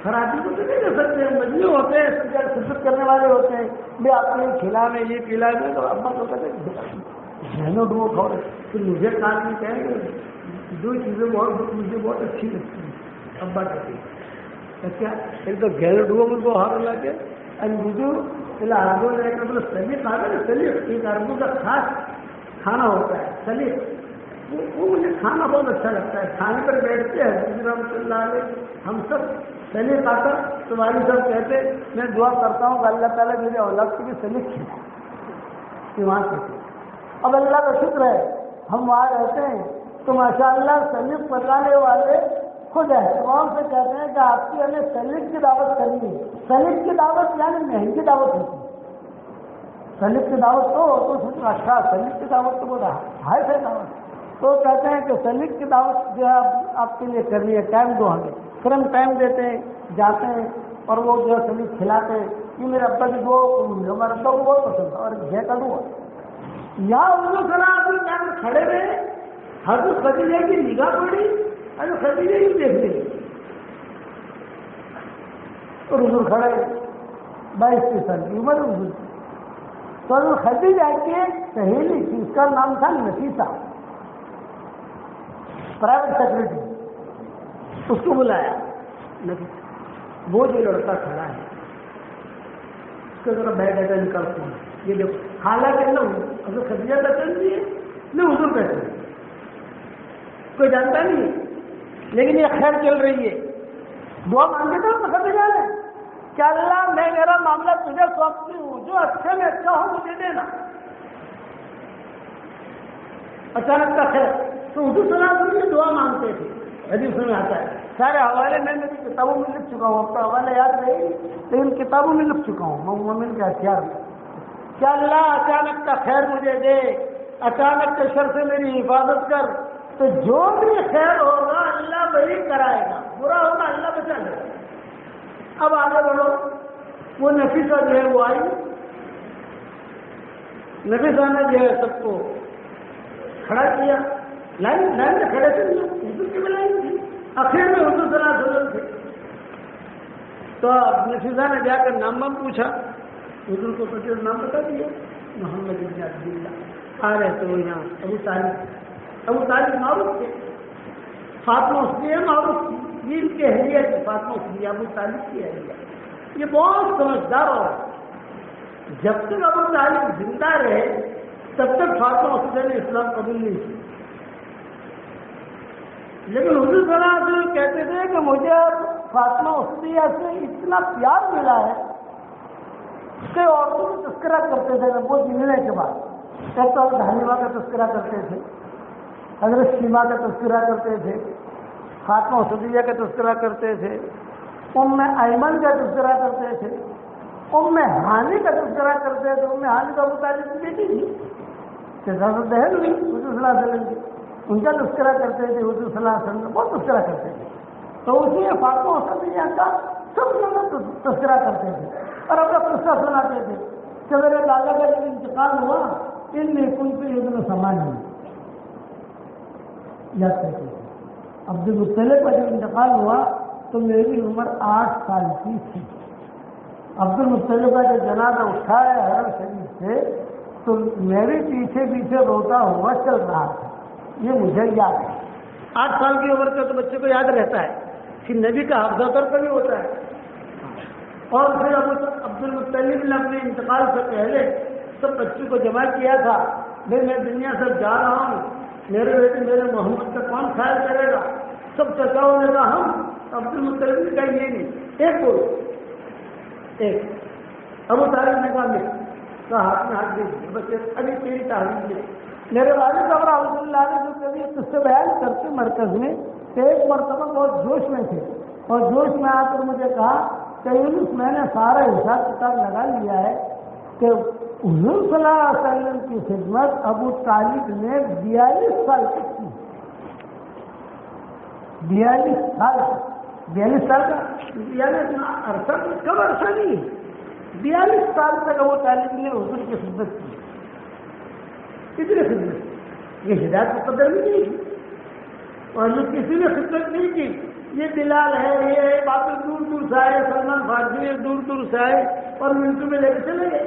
ہر آدمی کو تو نہیں کر سکتے، مجھے ہوتے ہیں خدمت کرنے والے ہوتے ہیں، میں آپ کو کھلا میں یہ پلا میں، تو ابا تو کہتے ذہنوں ڈو کھاؤ، تو مجھے کام نہیں کہیں گے، دو چیزیں مجھے بہت اچھی لگتی ہیں، ابا کہتے ہیں کیا ایک تو گہر ڈوبو مجھ کو ہار لگے، اور مجھے اربوں نے سلیق کہا نا، سلیق ایک اربوں کا خاص کھانا ہوتا ہے سلیق، وہ مجھے کھانا بہت اچھا لگتا ہے، کھانے پر بیٹھتے ہیں رحمۃ اللہ علیہ ہم سب سلیق آ کر، تو والد صاحب کہتے میں دعا کرتا ہوں کہ اللہ تعالیٰ میرے اولاد کو بھی سلیق کھلائے، وہاں کہتے اب اللہ کا شکر ہے ہم وہاں رہتے ہیں تو ماشاء اللہ سلیق پکانے والے خود ہے، تمام سے کہتے ہیں کہ آپ کی ہمیں سلیق کی دعوت کرنی ہے، سلیق کی دعوت یعنی مہنگی دعوت ہوتی ہے، سلیق کی دعوت تو سوچنا اچھا سلیق کی دعوت تو بولا ہائی فائی دعوت، تو کہتے ہیں کہ سلیق کی دعوت جو ہے آپ کے لیے کرنی ہے، ٹائم دو ہمیں، پھر ہم ٹائم دیتے ہیں، جاتے ہیں اور وہ جو ہے سلیق کھلاتے ہیں، یہ میرے ابا کی دو ہمارے ابا کو بہت پسند ہے، اور گھے کا دعا یہاں انہوں نے کھڑے رہے، حضرت خدیجہ کی نگاہ پڑی، ارے خدیجہ ہی دیکھ لی، اور حضور کھڑے 22 سال کی عمر حضور، تو حضرت خدیجہ کی ایک سہیلی تھی، اس کا نام تھا نفیسہ، پرائیویٹ سیکرٹری، اس کو بلایا، وہ جو لڑکا کھڑا ہے اس کا ذرا بیٹھ ایسا نکال فون، یہ دیکھو، حالانکہ نہ حضرت خدیجہ کہتے ہیں نہ حضور کہتے ہیں، کوئی جانتا نہیں، لیکن یہ خیر چل رہی ہے، دعا مانگے تھے خدیجہ نے کہ اللہ میں میرا معاملہ تجھے سونپتی ہوں، جو اچھے میں اچھا ہو مجھے دینا، اچانک کا خیر، تو حضور صلی اللہ علیہ وسلم دعا مانگتے تھے، حدیث میں آتا ہے، سارے حوالے میں میری کتابوں میں لکھ چکا ہوں، آپ کا حوالہ یاد رہے گی لیکن کتابوں میں لکھ چکا ہوں، مومن کے ہتھیار میں، کہ اللہ اچانک کا خیر مجھے دے، اچانک کے شر سے میری حفاظت کر، تو جو بھی خیر ہوگا اللہ وہی کرائے گا، برا ہوگا اللہ بچا لے گا۔ اب آگے بڑھو، وہ نفیسہ جو ہے وہ آئی، نبی صاحب نے جو ہے سب کو کھڑا کیا، لائن میں کھڑے تھے، حضور کی لائن تھی، آخر میں حضور صلی اللہ علیہ وسلم تھے۔ تو نبی صاحب نے جا کر نام پوچھا، حضور کو پچھلے نام بتا دیا، محمد بن عبداللہ۔ آ رہے تھے وہ یہاں ابو طالب معروف تھے، فاطمہ اسلیہ معروف تھی، یہ ان کی اہلیہ تھی، فاطمہ اسلیہ ابو طالب کی اہلیہ۔ یہ بہت سمجھدار اور جب تک ابو طالب زندہ رہے تب تک فاطمہ اسلیہ نے اسلام قبول نہیں کی، لیکن حضور صلی اللہ علیہ وسلم کہتے تھے کہ مجھے فاطمہ اسلیہ سے اتنا پیار ملا ہے کہ عورتوں کا تذکرہ کرتے تھے نبوت ملنے کے بعد۔ ایک تو حلیمہ کا تذکرہ کرتے تھے، حضرت شیمہ کا تذکرہ کرتے تھے، فاطمہ اسلیہ کا تذکرہ کرتے تھے، ایمن کا تذکرہ کرتے تھے، ہانی کا تذکرہ کرتے تھے۔ ہانی کا ابو طالب کی بیٹی تھی کہ حضرت بہن ہوئی حضور صلی اللہ علیہ وسلم کی، ان کا تذکرہ کرتے تھے، حضور صلی اللہ علیہ وسلم بہت تذکرہ کرتے تھے۔ تو اسی میں فاطمہ اسلیہ کا سب لوگ تذکرہ کرتے تھے اور اپنا قصہ سناتے تھے کہ میرے دادا کا جب انتقال ہوا ان میں کوئی ابن سامان نہیں یاد کرتے تھے۔ عبد المطلب کا جب انتقال ہوا تو میری عمر 8 سال کی تھی۔ عبد المطلب کا جب جنازہ اٹھایا حرم شریف سے تو میرے پیچھے پیچھے روتا ہوا چل رہا تھا، یہ مجھے یاد ہے۔ 8 سال کی عمر کا تو بچے کو یاد رہتا ہے کہ نبی کا حفظہ طور پر بھی ہوتا ہے۔ اور پھر عبد المطلب نے اپنے انتقال سے پہلے سب بچوں کو جمع کیا تھا، میں دنیا سے جا رہا ہوں، میرے بیٹے میرے محمد کا کون خیال کرے گا؟ سب چچاؤں نے کہا ہم، عبد المطلب نے کہا یہ نہیں، ایک بولو ایک۔ ابو طالب نے کہا میں کہا ہاتھ میں ہاتھ دے دیا، بس ابھی تیری تعریف دے۔ میرے والد صاحب رحمۃ اللہ علیہ جو کبھی قصے بیان کرتے مرکز میں، ایک مرتبہ بہت جوش میں تھے اور جوش میں آ کر مجھے کہا کہ یونس میں نے سارا حساب کتاب لگا لیا ہے کہ حضور صلی اللہ علیہ وسلم کی خدمت ابو طالب نے 42 سال تک کی۔ 42 سال کا یعنی اتنا عرصہ کم عرصہ نہیں، 42 سال تک ابو طالب نے حضور کی خدمت کی۔ کتنی خدمت؟ یہ ہدایت کو قدر بھی نہیں کی اور جو کسی نے خدمت نہیں کی، یہ بلال ہے، یہ ہے، باقی دور دور سے آئے، سلمان فارسی دور دور سے آئے اور منٹوں میں لے کے چلے گئے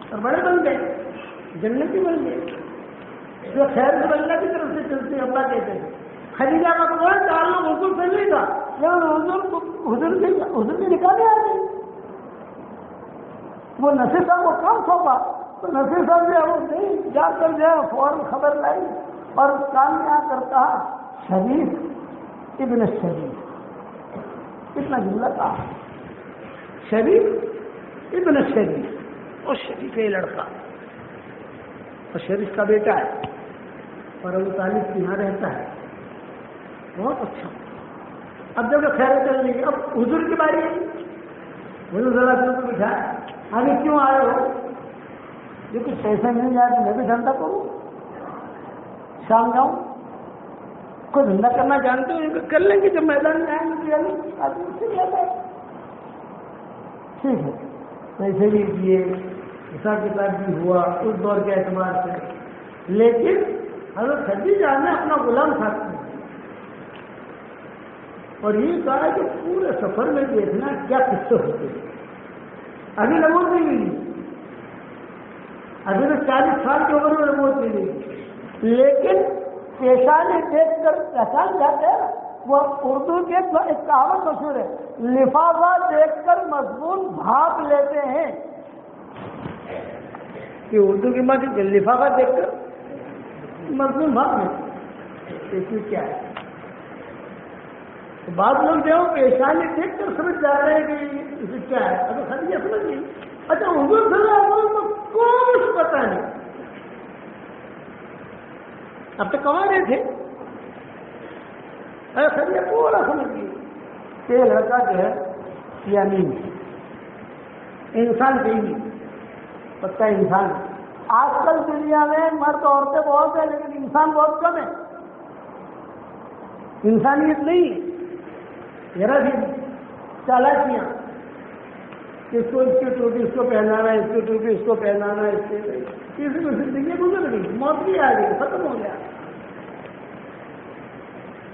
اور بڑے بن گئے، جنتی بن گئے، جو خیر سے اللہ کی طرف سے چلتے اللہ کہتے ہیں۔ خدیجہ کا تو بہت تعلق حضور سے نہیں تھا، لیکن حضور کے نکالے آ گئے، وہ نصیر صاحب کو کام سونپا تو نصیر صاحب جو ہے وہ نہیں جا کر جو ہے فوراً خبر لائی اور کام میں آ کر کہا شریف ابن شریف، اتنا جملہ کہا، شریف ابن شریف، اور شریف ہے لڑکا اور شریف کا بیٹا ہے اور ابو طالب کے یہاں رہتا ہے، بہت اچھا۔ اب جب خیر چل رہی ہے، اب حضور کی باری ہے، حضور صلی اللہ علیہ وسلم کو بٹھایا، آگے کیوں آئے ہو؟ یہ کچھ پیسہ مل جائے تو میں بھی دھندا کروں، شام جاؤں، کوئی دھندا کرنا جانتے ہو کر لیں گے، جب میدان میں آئیں گے آدمی سے بھی آتا ہے، ٹھیک ہے، پیسے بھی دیے، حساب کتاب بھی ہوا اس دور کے اعتبار سے، لیکن حضرت خدیجہ نے اپنا غلام ساتھ میں اور یہ کہا کہ پورے سفر میں دیکھنا کیا قصے ہوتے ہیں۔ ابھی نبوت نہیں ملی، ابھی تو 40 سال کی عمر میں نبوت نہیں ملی، لیکن پیشانی دیکھ کر پہچان جاتے ہیں۔ وہ اردو کے ایک کہاوت مشہور ہے، لفافہ دیکھ کر مضمون بھاپ لیتے ہیں، کہ اردو کی ماں سے لفافہ دیکھ کر مضمون بھاپ لیتے ہیں، کیا ہے؟ بعض لوگ جو پیشانی دیکھ کر سمجھ جا رہے ہیں کہ اسے کیا ہے، اگر خدیجہ سمجھ نہیں، اچھا حضور صلی اللہ علیہ وسلم کو کچھ پتا نہیں، اب تو کما رہے تھے، خدیجہ پورا سمجھ گئی کہ لڑکا جو ہے یعنی انسان کے ہی پکا انسان۔ آج کل دنیا میں مرد عورتیں بہت ہیں لیکن انسان بہت کم ہے، انسانیت نہیں، ذرا سی چالاکیاں، اس کو اس کی ٹوپی اس کو پہنانا ہے، اس کی ٹوپی اس کو پہنانا ہے، اس کی کسی کو زندگی گزر گئی، موت بھی آ گئی، ختم ہو گیا۔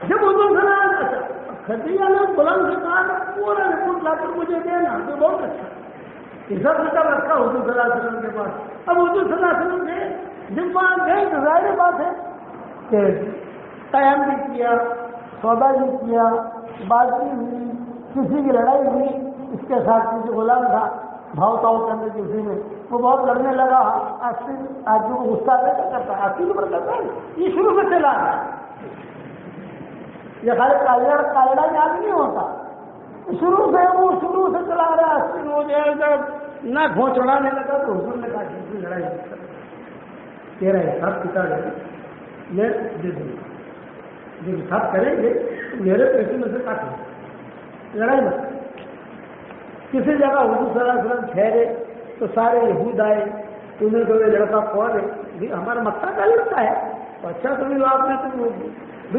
جب حضور صلی اللہ علیہ وسلم خدیجہ نے بلند سے کہا کہ پورا رپورٹ لا کر مجھے دینا، تو بہت اچھا حساب کتاب رکھا حضور صلی اللہ علیہ وسلم کے پاس۔ اب حضور صلی اللہ علیہ وسلم نے جب وہاں گئے تو ظاہر بات ہے کہ قیام بھی کیا، سودا بھی کیا، بات بھی ہوئی، کسی کی لڑائی ہوئی، اس کے ساتھ کسی غلام تھا بھاؤ تاؤ کرنے کی، اسی میں وہ بہت لڑنے لگا، آدمی کو غصہ کرتا ہے، آدمی پر کرتا ہے، یہ شروع سے چلا رہا ہے، یہ خالی کالڑا یاد نہیں ہوتا، شروع سے چلا رہا ہے، وہ جو ہے جب نہ گھونچڑانے لگا تو حضور نے کہا کہ لڑائی تیرا حساب کتاب ہے میں دے دوں گا، جب حساب کریں گے تو میرے پیسے میں سے کاٹ لڑائی مت۔ کسی جگہ حضور صلی اللہ علیہ وسلم ٹھہرے تو سارے یہود آئے، انہیں تو یہ لڑکا کون ہے؟ ہمارا مکہ کا لڑکا ہے۔ اچھا تو آپ نے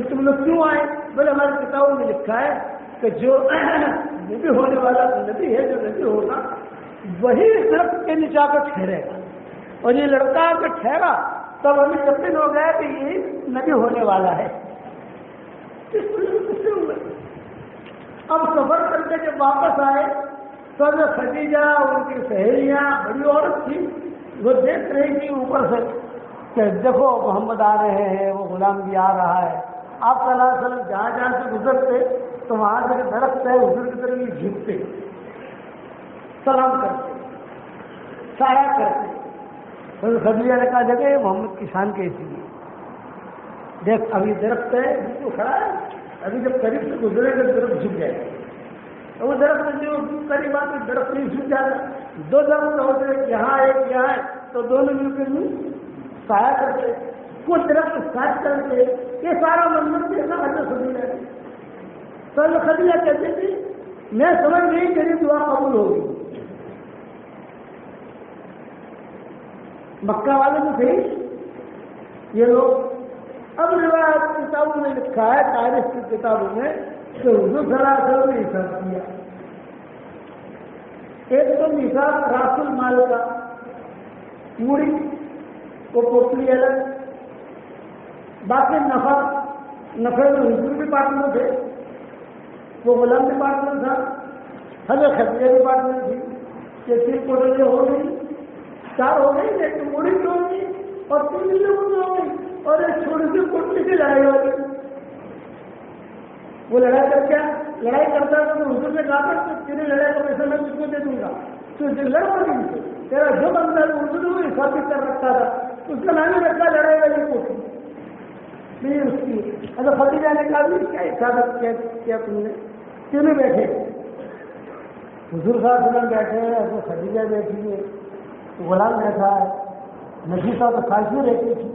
تم لوگ کیوں آئے؟ بولے ہماری کتابوں میں لکھا ہے کہ جو نبی ہونے والا نبی ہے، جو نبی ہوگا وہی اس درخت کے نیچے آ کر ٹھہرے گا، اور یہ لڑکا آ کر ٹھہرا تب ہمیں یقین ہو گیا کہ یہ نبی ہونے والا ہے۔ اب سفر کر کے جب واپس آئے تو خدیجہ ان کی سہیلیاں، بڑی عورت تھی، وہ دیکھ رہی تھی اوپر سے کہ دیکھو محمد آ رہے ہیں، وہ غلام بھی آ رہا ہے۔ آپ صلی اللہ علیہ وسلم جہاں جہاں سے گزرتے تو وہاں سے درخت ہے حضور کی طرف یہ جھکتے، سلام کرتے، سایہ کرتے۔ خدیجہ نے کہا دیکھے محمد کی شان کیسی ہے، دیکھ ابھی درخت ہے وہ کھڑا ہے، ابھی جب قریب سے گزرے گا درخت جھک جائے گا، وہ درخت جو قریب آتے درخت نہیں جھک جاتا، دو درخت ہوتے یہاں ایک یہاں ہے تو دونوں مل کر سایہ کرتے، کچھ درخت ساتھ کرتے، یہ سارا منظر کیسا حضرت خدیجہ ہے۔ تو خدیجہ کہتے تھی میں سمجھ گئی تیری دعا قبول ہوگی۔ مکہ والے میں صحیح یہ لوگ، اب روایت کتابوں میں لکھا ہے، تاریخ کی کتابوں میں کہ حضور صلی اللہ علیہ وسلم نے حساب کیا، ایک تو حساب راس المال کا، موڑی وہ پوٹلی الگ، باقی نفع میں حضور بھی پارٹنر تھے، وہ غلام بھی پارٹنر تھا، حضرت خدیجہ بھی پارٹنر تھی، یہ تین پوٹلیں ہو گئی، چار ہو گئی، لیکن موڑی بھی ہو گئی اور تین لوگوں بھی ہو گئی، اور ایک چھوٹی سی پوٹلی کی لڑائی ہو گئی۔ وہ لڑائی کر کے لڑائی کرتا تھا تو حضور نے کہا تھا کہ تیری لڑائی کا پیسہ میں تجھ کو دے دوں گا، تو لڑ پڑی سے تیرا جو بندہ ہے حضور نے وہ حساب کر رکھا تھا، اس کا نام ہی رکھا لڑائی والی پوٹلی نہیں اس کی۔ اگر خدیجہ نے کہا بھی کیا حساب کیا تم نے؟ تینوں بیٹھے، حضور صلی اللہ علیہ وسلم بیٹھے ہیں، حضرت خدیجہ بیٹھی ہے، غلام بیٹھا ہے، نفیسہ تو ساتھی رہتی تھی،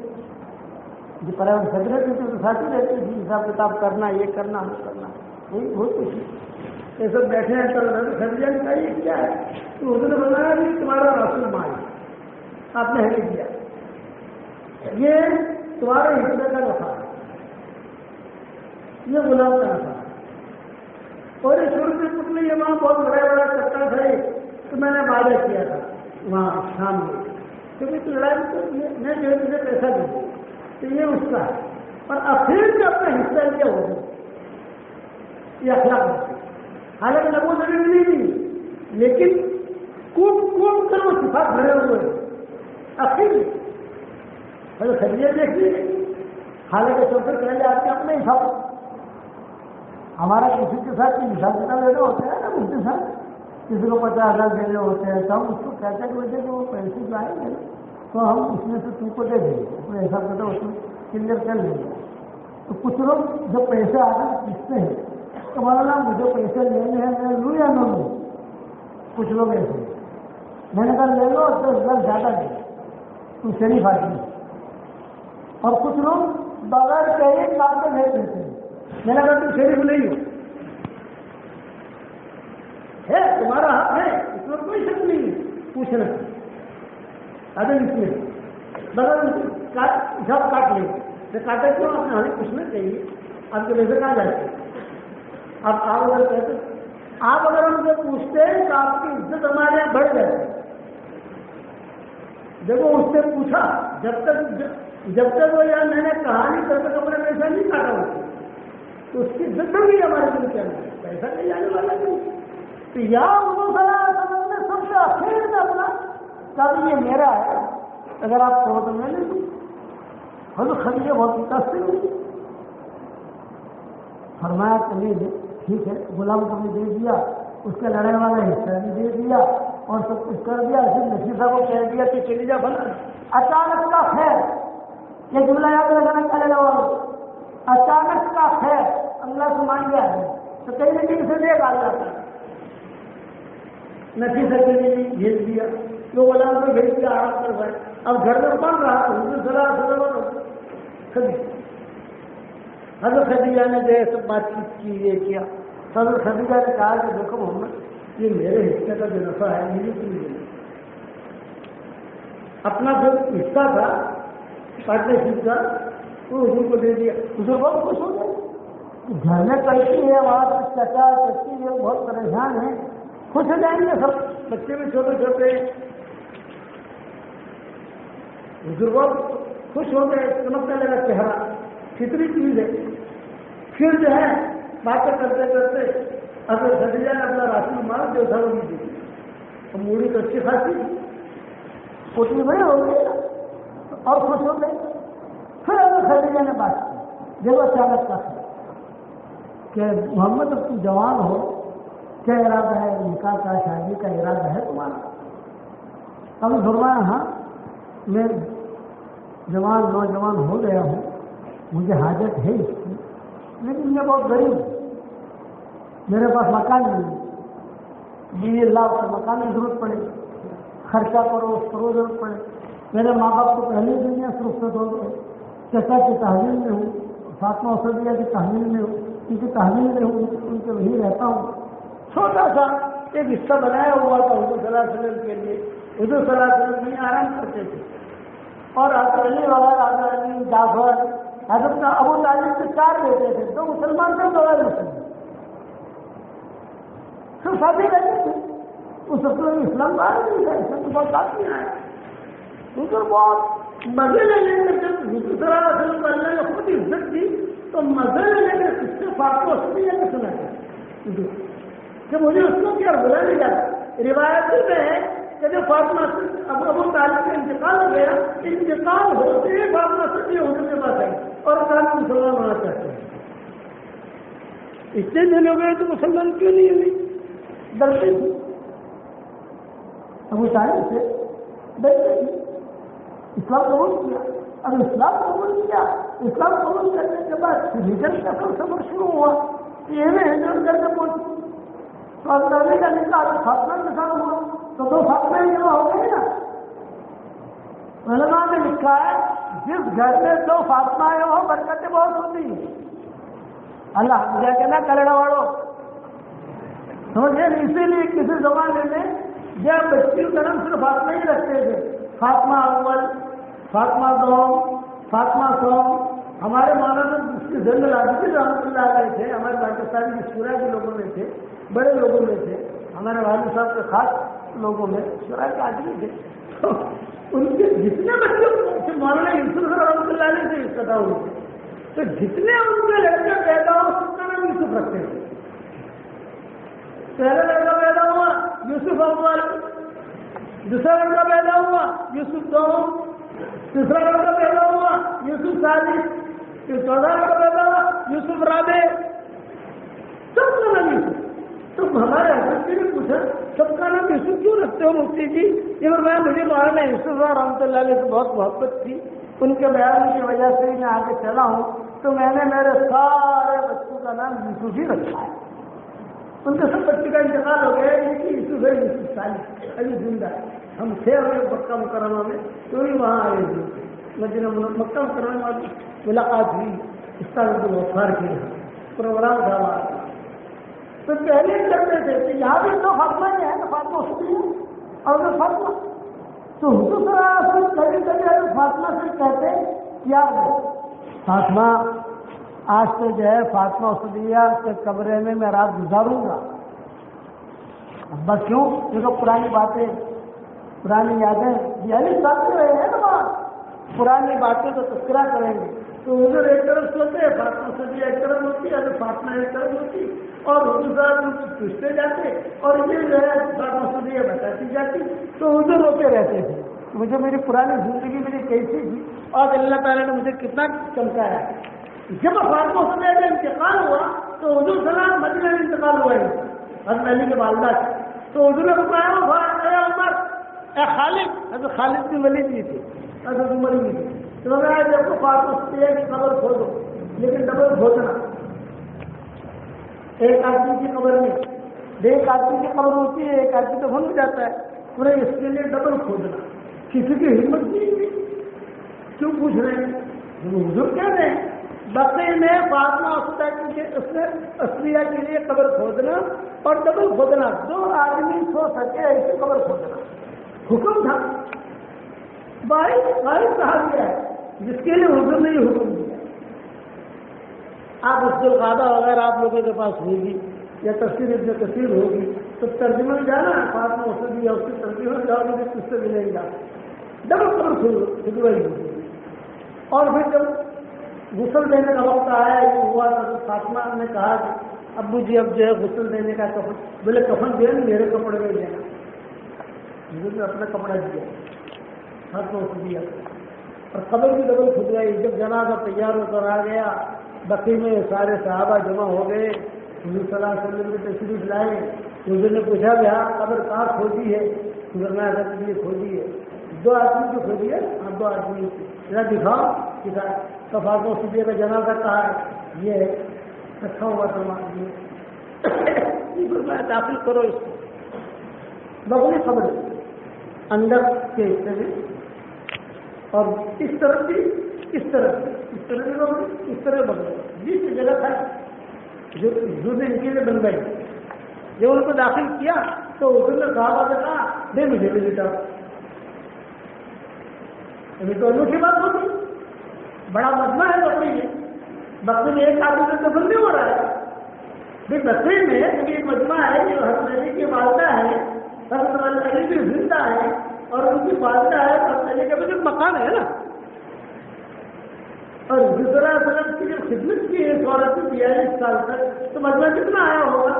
جو پرائیویٹ سیکرٹری تھی تو ساتھی رہتی تھی، حساب کتاب کرنا، یہ کرنا وہ کرنا، وہی بہت کچھ یہ سب بیٹھے ہیں۔ تو خدیجہ نے کہا یہ کیا ہے؟ تو حضور نے بتایا کہ تمہارا رسول مال آپ نے ہمیں دیا، یہ تمہارے حصے کا نفع ہے، یہ غلام کا نفع ہے، اور یہ شروع سے پتلی یہ وہاں بہت بڑا چکر تھا، تو میں نے وعدہ کیا تھا وہاں شام میں، کیونکہ لڑائی میں جو ہے مجھے پیسہ دوں گا تو یہ اس کا ہے، اور اخیر میں اپنا حصہ لیا ہوگا، یہ اخلاق ہے۔ حالانکہ نبو نبی نہیں تھی، لیکن کون کر وہ صفات بھرے ہوئے ہیں اخیر میں۔ اگر خدیجہ دیکھیے، حالانکہ چوکر پہلے آپ کے اپنے حساب، ہمارا کسی کے ساتھ حساب کتاب لینے ہوتے ہیں نا، اس کے ساتھ کسی کو 50,000 دینے ہوتے ہیں تو ہم اس کو کہتے ہیں کہ وہ پیسے جو آئیں گے تو ہم اس میں سے تم کو دے دیں گے، اپنے حساب کتاب اس میں کلیئر کر لیں گے۔ تو کچھ لوگ جب پیسے آ کر پوچھتے ہیں تو مولانا مجھے پیسے لینے ہیں، میں لوں یا نہ لوں؟ کچھ لوگ ایسے، میں نے کہا لے لو، 10,000 زیادہ دے تم شریف آدمی، اور کچھ لوگ بغیر کہے کام کے نہیں دیتے ہیں، میں نے کہا تم شریف نہیں ہو، ہے تمہارا حق ہے، اس میں کوئی شک نہیں ہے پوچھنا، ادب اس میں بغیر حساب کاٹ لیں گے، کاٹے کیوں؟ آپ نے ہمیں پوچھنا چاہیے، آپ کے ویسے کہاں جاتے آپ اگر کہتے آپ اگر ہم سے پوچھتے ہیں تو آپ کی عزت ہمارے یہاں بڑھ جاتی ہے. جب وہ اس سے پوچھا جب تک وہ یار میں نے کہانی تب تک اپنا پیسہ نہیں کاٹا ہوتی تو اس کی عزت بڑھ گئی ہمارے دل کے اندر. پیسہ نہیں جانے والا نہیں. تو یا نے سب سے آخر میں اپنا کہا یہ میرا ہے, اگر آپ کہو تو میں نہیں دوں. حضرت خدیجہ بہت متاثر ہوئی. فرمایا کمی ٹھیک ہے, غلام کو بھی دے دیا, اس کا لڑنے والا حصہ بھی دے دیا اور سب کچھ کر دیا. صرف نشیفہ کو کہہ دیا کہ چلی جا بنا. اچانک کا خیر, یہ جملہ یاد رکھنا چلے گا. اچانک کا خیر اللہ سے مان گیا ہے تو کہیں نہ کہیں سے دے گا اللہ کا. نشیفہ کے لیے بھیج دیا, جو غلام کو بھیج دیا, آرام کر بھائی. اب گھر میں بن رہا حضور صلی اللہ علیہ وسلم حضرت خدیجہ نے جو ہے سب بات چیت کی, یہ کیا. حضرت خدیجہ نے کہا کہ دیکھو محمد, یہ میرے حصے کا جو نفع ہے مجھے کیوں نہیں دینا. اپنا جو حصہ تھا پارٹنرشپ کا وہ حضور کو دے دیا. حضور بہت خوش ہو گئے. گھر میں کیسی ہے, وہاں سے چچا چچی ہے بہت پریشان ہیں, خوش ہو جائیں گے سب, بچے بھی چھوٹے چھوٹے. حضور بہت خوش ہو گئے, چمکنے لگا چہرہ, فطری چیز ہے. پھر جو ہے باتیں کرتے کرتے اگر خدیجہ نے اپنا راشن مار جو تھا وہ بھی دی. اور موڑی تو اچھی خاصی اتنی بڑی ہو گئی اور خوش ہو گئے. پھر اگر خدیجہ نے بات کی, دیکھو اچانک کا کہ محمد اب تم جوان ہو, کیا ارادہ ہے, نکاح کا شادی کا ارادہ ہے تمہارا؟ اب فرمایا ہاں میں جوان نوجوان ہو گیا ہوں, مجھے حاجت ہے اس کی, لیکن میں بہت غریب ہوں, میرے پاس مکان نہیں ہے. 20 لاکھ کا مکان کی ضرورت پڑے, خرچہ کرو ضرورت پڑے. میرے ماں باپ کو پہلے دنیا سے رخصت ہو گئے. چچا کی تحویل میں ہوں, فاطمہ اسدیہ کی تحویل میں ہوں, ان کی تحویل میں ہوں, ان کے وہیں رہتا ہوں. چھوٹا سا ایک حصہ بنایا ہوا تھا حضور صلی اللہ علیہ وسلم کے لیے. حضور صلی اللہ علیہ وسلم میں آرام کرتے تھے. اور حضرت علی وغیرہ, حضرت علی, جعفر, حضرت ابو طالب سے 4 بیٹے تھے, 2 مسلمان تھے, 2 غیر مسلمان. تو شادی کرتے تھے. اس وقت اسلام باہر نہیں تھا, اسلام تو بہت آدمی آیا. ان کو بہت مزے لینے میں جب حضور صلی اللہ علیہ وسلم اللہ نے خود عزت دی تو مزے لینے میں اس سے فاطمہ اسدیہ نے سنا تھا کہ مجھے اس کو کیا بلا نہیں جاتا. روایتی میں ہے کہ جو فاطمہ ابو طالب کا انتقال ہو گیا, انتقال ہوتے ہی فاطمہ اسدیہ حضور کے پاس آئی اور کہا مسلمان ہونا چاہتے ہیں. اتنے دن ہو گئے تو مسلمان کیوں نہیں ہوئی؟ ڈرتے تھے ابو طالب سے, ڈرتے تھے. اسلام قبول کیا. اب اسلام قبول کیا, اسلام قبول کرنے کے بعد ہجرت کا سفر شروع ہوا. یہ بھی ہجرت کر کے پہنچی تو اللہ کا نکاح تو فاطمہ کے ساتھ ہوا, تو 2 فاطمہ جمع ہو گئی نا. علماء نے لکھا ہے جس گھر میں 2 فاطمہ ہے وہ برکتیں بہت ہوتی ہیں. اللہ مجھے کہنا کلڑا واڑو سمجھے. اسی لیے کسی زمانے میں جب بچیوں کا نام صرف فاطمہ ہی رکھتے تھے, فاطمہ اول, فاطمہ دوم, فاطمہ سوم. ہمارے مولانا مفتی زین العابدین رحمۃ اللہ علیہ تھے, ہمارے پاکستان کی شورا کے لوگوں میں تھے, بڑے لوگوں میں تھے, ہمارے والد صاحب کے خاص لوگوں میں شورا کے آدمی تھے. تو ان کے جتنے بچے مولانا یوسف رحمۃ اللہ علیہ سے استدا ہوئے تھے, تو جتنے ان کے لڑکے پیدا ہو سب کا نام یوسف رکھتے ہیں. پہلا لڑکا پیدا ہوا یوسف اول, دوسرا لڑکا پیدا ہوا یوسف دوم, تیسرا لڑکا پیدا ہوا یوسف ثالث, پھر 14 لڑکا پیدا ہوا یوسف رابع, سب کا نام یوسف. تو ہمارے حضرت نے پوچھا سب کا نام یوسف کیوں رکھتے ہو مفتی جی؟ یہ فرمایا مجھے مولانا یوسف رحمۃ اللہ علیہ سے بہت محبت تھی, ان کے بیان کی وجہ سے میں آگے چلا ہوں, تو میں نے میرے سارے بچوں کا نام یوسف ہی رکھا ہے. ان کے سب بچے کا انتقال ہو گیا, ان کی یوسف ہے, یوسف ثالث ابھی زندہ ہے. ہم تھے مکہ مکرمہ میں, تو ہی وہاں آئے ہوئے تھے. مدینہ مکہ مکرمہ میں ملاقات ہوئی, استاد الوفار کے پروگرام تھا وہاں. تو پہلے کرتے تھے کہ یہاں بھی 2 فاطمہ ہے نا, فاطمہ اسدیہ اور وہ فاطمہ. تو حضور صلی اللہ علیہ وسلم کبھی کبھی فاطمہ سے کہتے کیا فاطمہ آج سے جو ہے فاطمہ اسدیہ کے کمرے میں رات گزاروں گا, ابا کیوں؟ دیکھو پرانی باتیں، پرانی یادیں، یعنی ساتھ رہے ہیں نا بات، پرانی باتیں تو تذکرہ کریں گے. تو حضور ایک طرف سوتے ہیں، فاطمہ صدیقہ ایک طرف ہوتی ہے، فاطمہ ایک طرف ہوتی، اور حضور صاحب ان کو پوچھتے جاتے اور یہ جو ہے فاطمہ صدیقہ بتاتی جاتی. تو حضور روتے رہتے تھے مجھے میری پرانی زندگی میری کیسی تھی اور اللہ تعالیٰ نے مجھے کتنا چمکایا. جب فاطمہ صدیقہ کا انتقال ہوا تو حضور صلی اللہ علیہ وسلم مدینہ میں انتقال ہوا ہے حضرت علی کے والدہ سے. تو حضور نے بتایا اے عمر، اے خالد، حضرت خالد بن ولید بھی تھے، حضرت عمر بھی تھے. تو میں نے جب کو فاطمہ صدیقہ کی قبر کھودو، لیکن ڈبل کھودنا. ایک آدمی کی قبر میں ایک آدمی کی قبر ہوتی ہے، ایک آدمی تو بھول جاتا ہے، انہیں اس کے لیے ڈبل کھودنا. کسی کی ہمت نہیں ہوئی. کیوں پوچھ رہے ہیں؟ حضور کہہ رہے ہیں بقی میں فاطمہ اصلیہ کے لیے قبر کھودنا اور ڈبل کھودنا، دو آدمی سو سکے ایسے قبر کھودنا حکم تھا. واحد کہا گیا ہے جس کے لیے حضور نے یہ حکم دیا. آپ اس القعدہ وغیرہ آپ لوگوں کے پاس ہوگی یا تفسیر ابن کثیر ہوگی تو ترجمہ میں جانا ہے فاطمہ صدیقہ یا اس کی ترجمہ میں جاؤ گے کس سے ملیں گا. ڈبل قبر کھدوائی ہوگی. اور پھر جب غسل دینے کا وقت آیا یہ ہوا تو فاطمہ نے کہا کہ ابو جی اب جو ہے غسل دینے کا کفن، بولے کفن دے میرے کپڑے میں دینا. حضور نے اپنا کپڑا دیا فاطمہ صدیقہ اور قبر بھی ڈبل کھدوائی. جب جنازہ تیار ہو کر آ گیا بقی میں سارے صحابہ جمع ہو گئے. حضور صلی اللہ علیہ وسلم کے تشریف لائے. حضور نے پوچھا کہ ہاں قبر کہاں کھودی ہے؟ حضور نے حضرت یہ کھودی ہے. دو آدمی کی کھودی ہے. ہاں دو آدمی ذرا دکھاؤ کتاب. تو فاطمہ صدیقہ کا جنازہ کہا ہے یہ ہے رکھا ہوا سامان میں داخل کرو اس کو. بغلی قبر اندر کے حصے میں اور اس طرف بھی اس طرف بھی اس طرح بدلے جس جگہ تھا جو نے ان کے لیے بن گئی. جب ان کو داخل کیا تو اس نے صحابہ سے کہا دے مجھے بھی بیٹا. ابھی تو انوکھی بات ہوگی، بڑا مجمع ہے بکری میں. بکری میں ایک آدمی سے دفن نہیں ہو رہا ہے. بکری میں ایک مجمع ہے جو حضرت علی کی والدہ ہے، حضرت علی بھی زندہ ہے اور ان کی والدہ ہے حضرت علی کا بھی ایک مکان ہے نا. اور دوسرا سلم کی جب خدمت کی ہے اس عورت نے 42 سال تک تو مجمع کتنا آیا ہوگا؟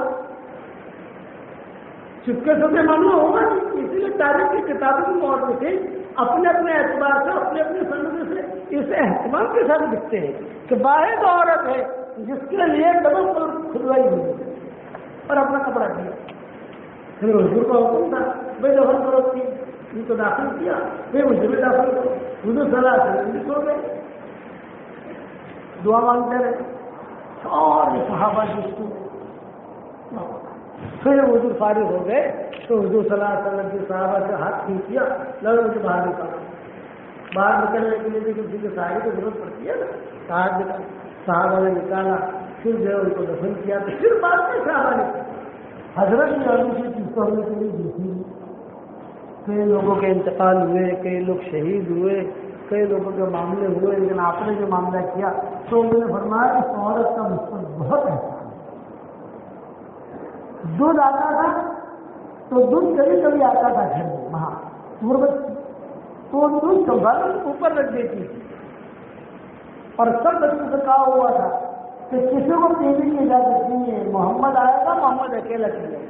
چپکے سے معلوم ہوگا. اسی لیے تاریخ کی کتابوں میں اور لکھے اپنے اپنے اعتبار سے اپنے اپنے سمجھ سے اس اہتمام کے ساتھ لکھتے ہیں کہ واحد عورت ہے جس کے لیے ڈبل کھدوائی ہوئی اور اپنا کپڑا دیا. پھر حضور کا حکم تھا بھائی دفن کرو کی ان کو داخل کیا. پھر مجھے بھی داخل کرو. حضور صلی اللہ علیہ وسلم سو گئے دعا مانگتے رہے اور صحابہ جس کو. پھر حضور فارغ ہو گئے تو حضور صلی اللہ علیہ وسلم کے صحابہ سے ہاتھ کھینچ کیا لگا مجھے باہر نکالا. باہر نکلنے کے لیے بھی کسی کے سہارے کی ضرورت پڑتی ہے نا. ہاتھ نکالا صحابہ نے نکالا. پھر جو ہے ان کو دفن کیا تو پھر بعد میں صحابہ نے حضرت نے آلو کی چیز ہونے کے لیے دیکھی. کئی لوگوں کے انتقال ہوئے، کئی لوگ شہید ہوئے، کئی لوگوں کے معاملے ہوئے، لیکن آپ نے جو معاملہ کیا تو انہوں نے فرمایا اس عورت کا مجھ پر بہت احسان. دودھ آتا تھا تو دودھ کبھی کبھی آتا تھا گھر میں وہاں تو دودھ سنبھال اوپر رکھ دیتی تھی اور سب بچوں سے کہا ہوا تھا کہ کسی کو پینے کی اجازت نہیں ہے. محمد آئے گا محمد اکیلا چلے گا.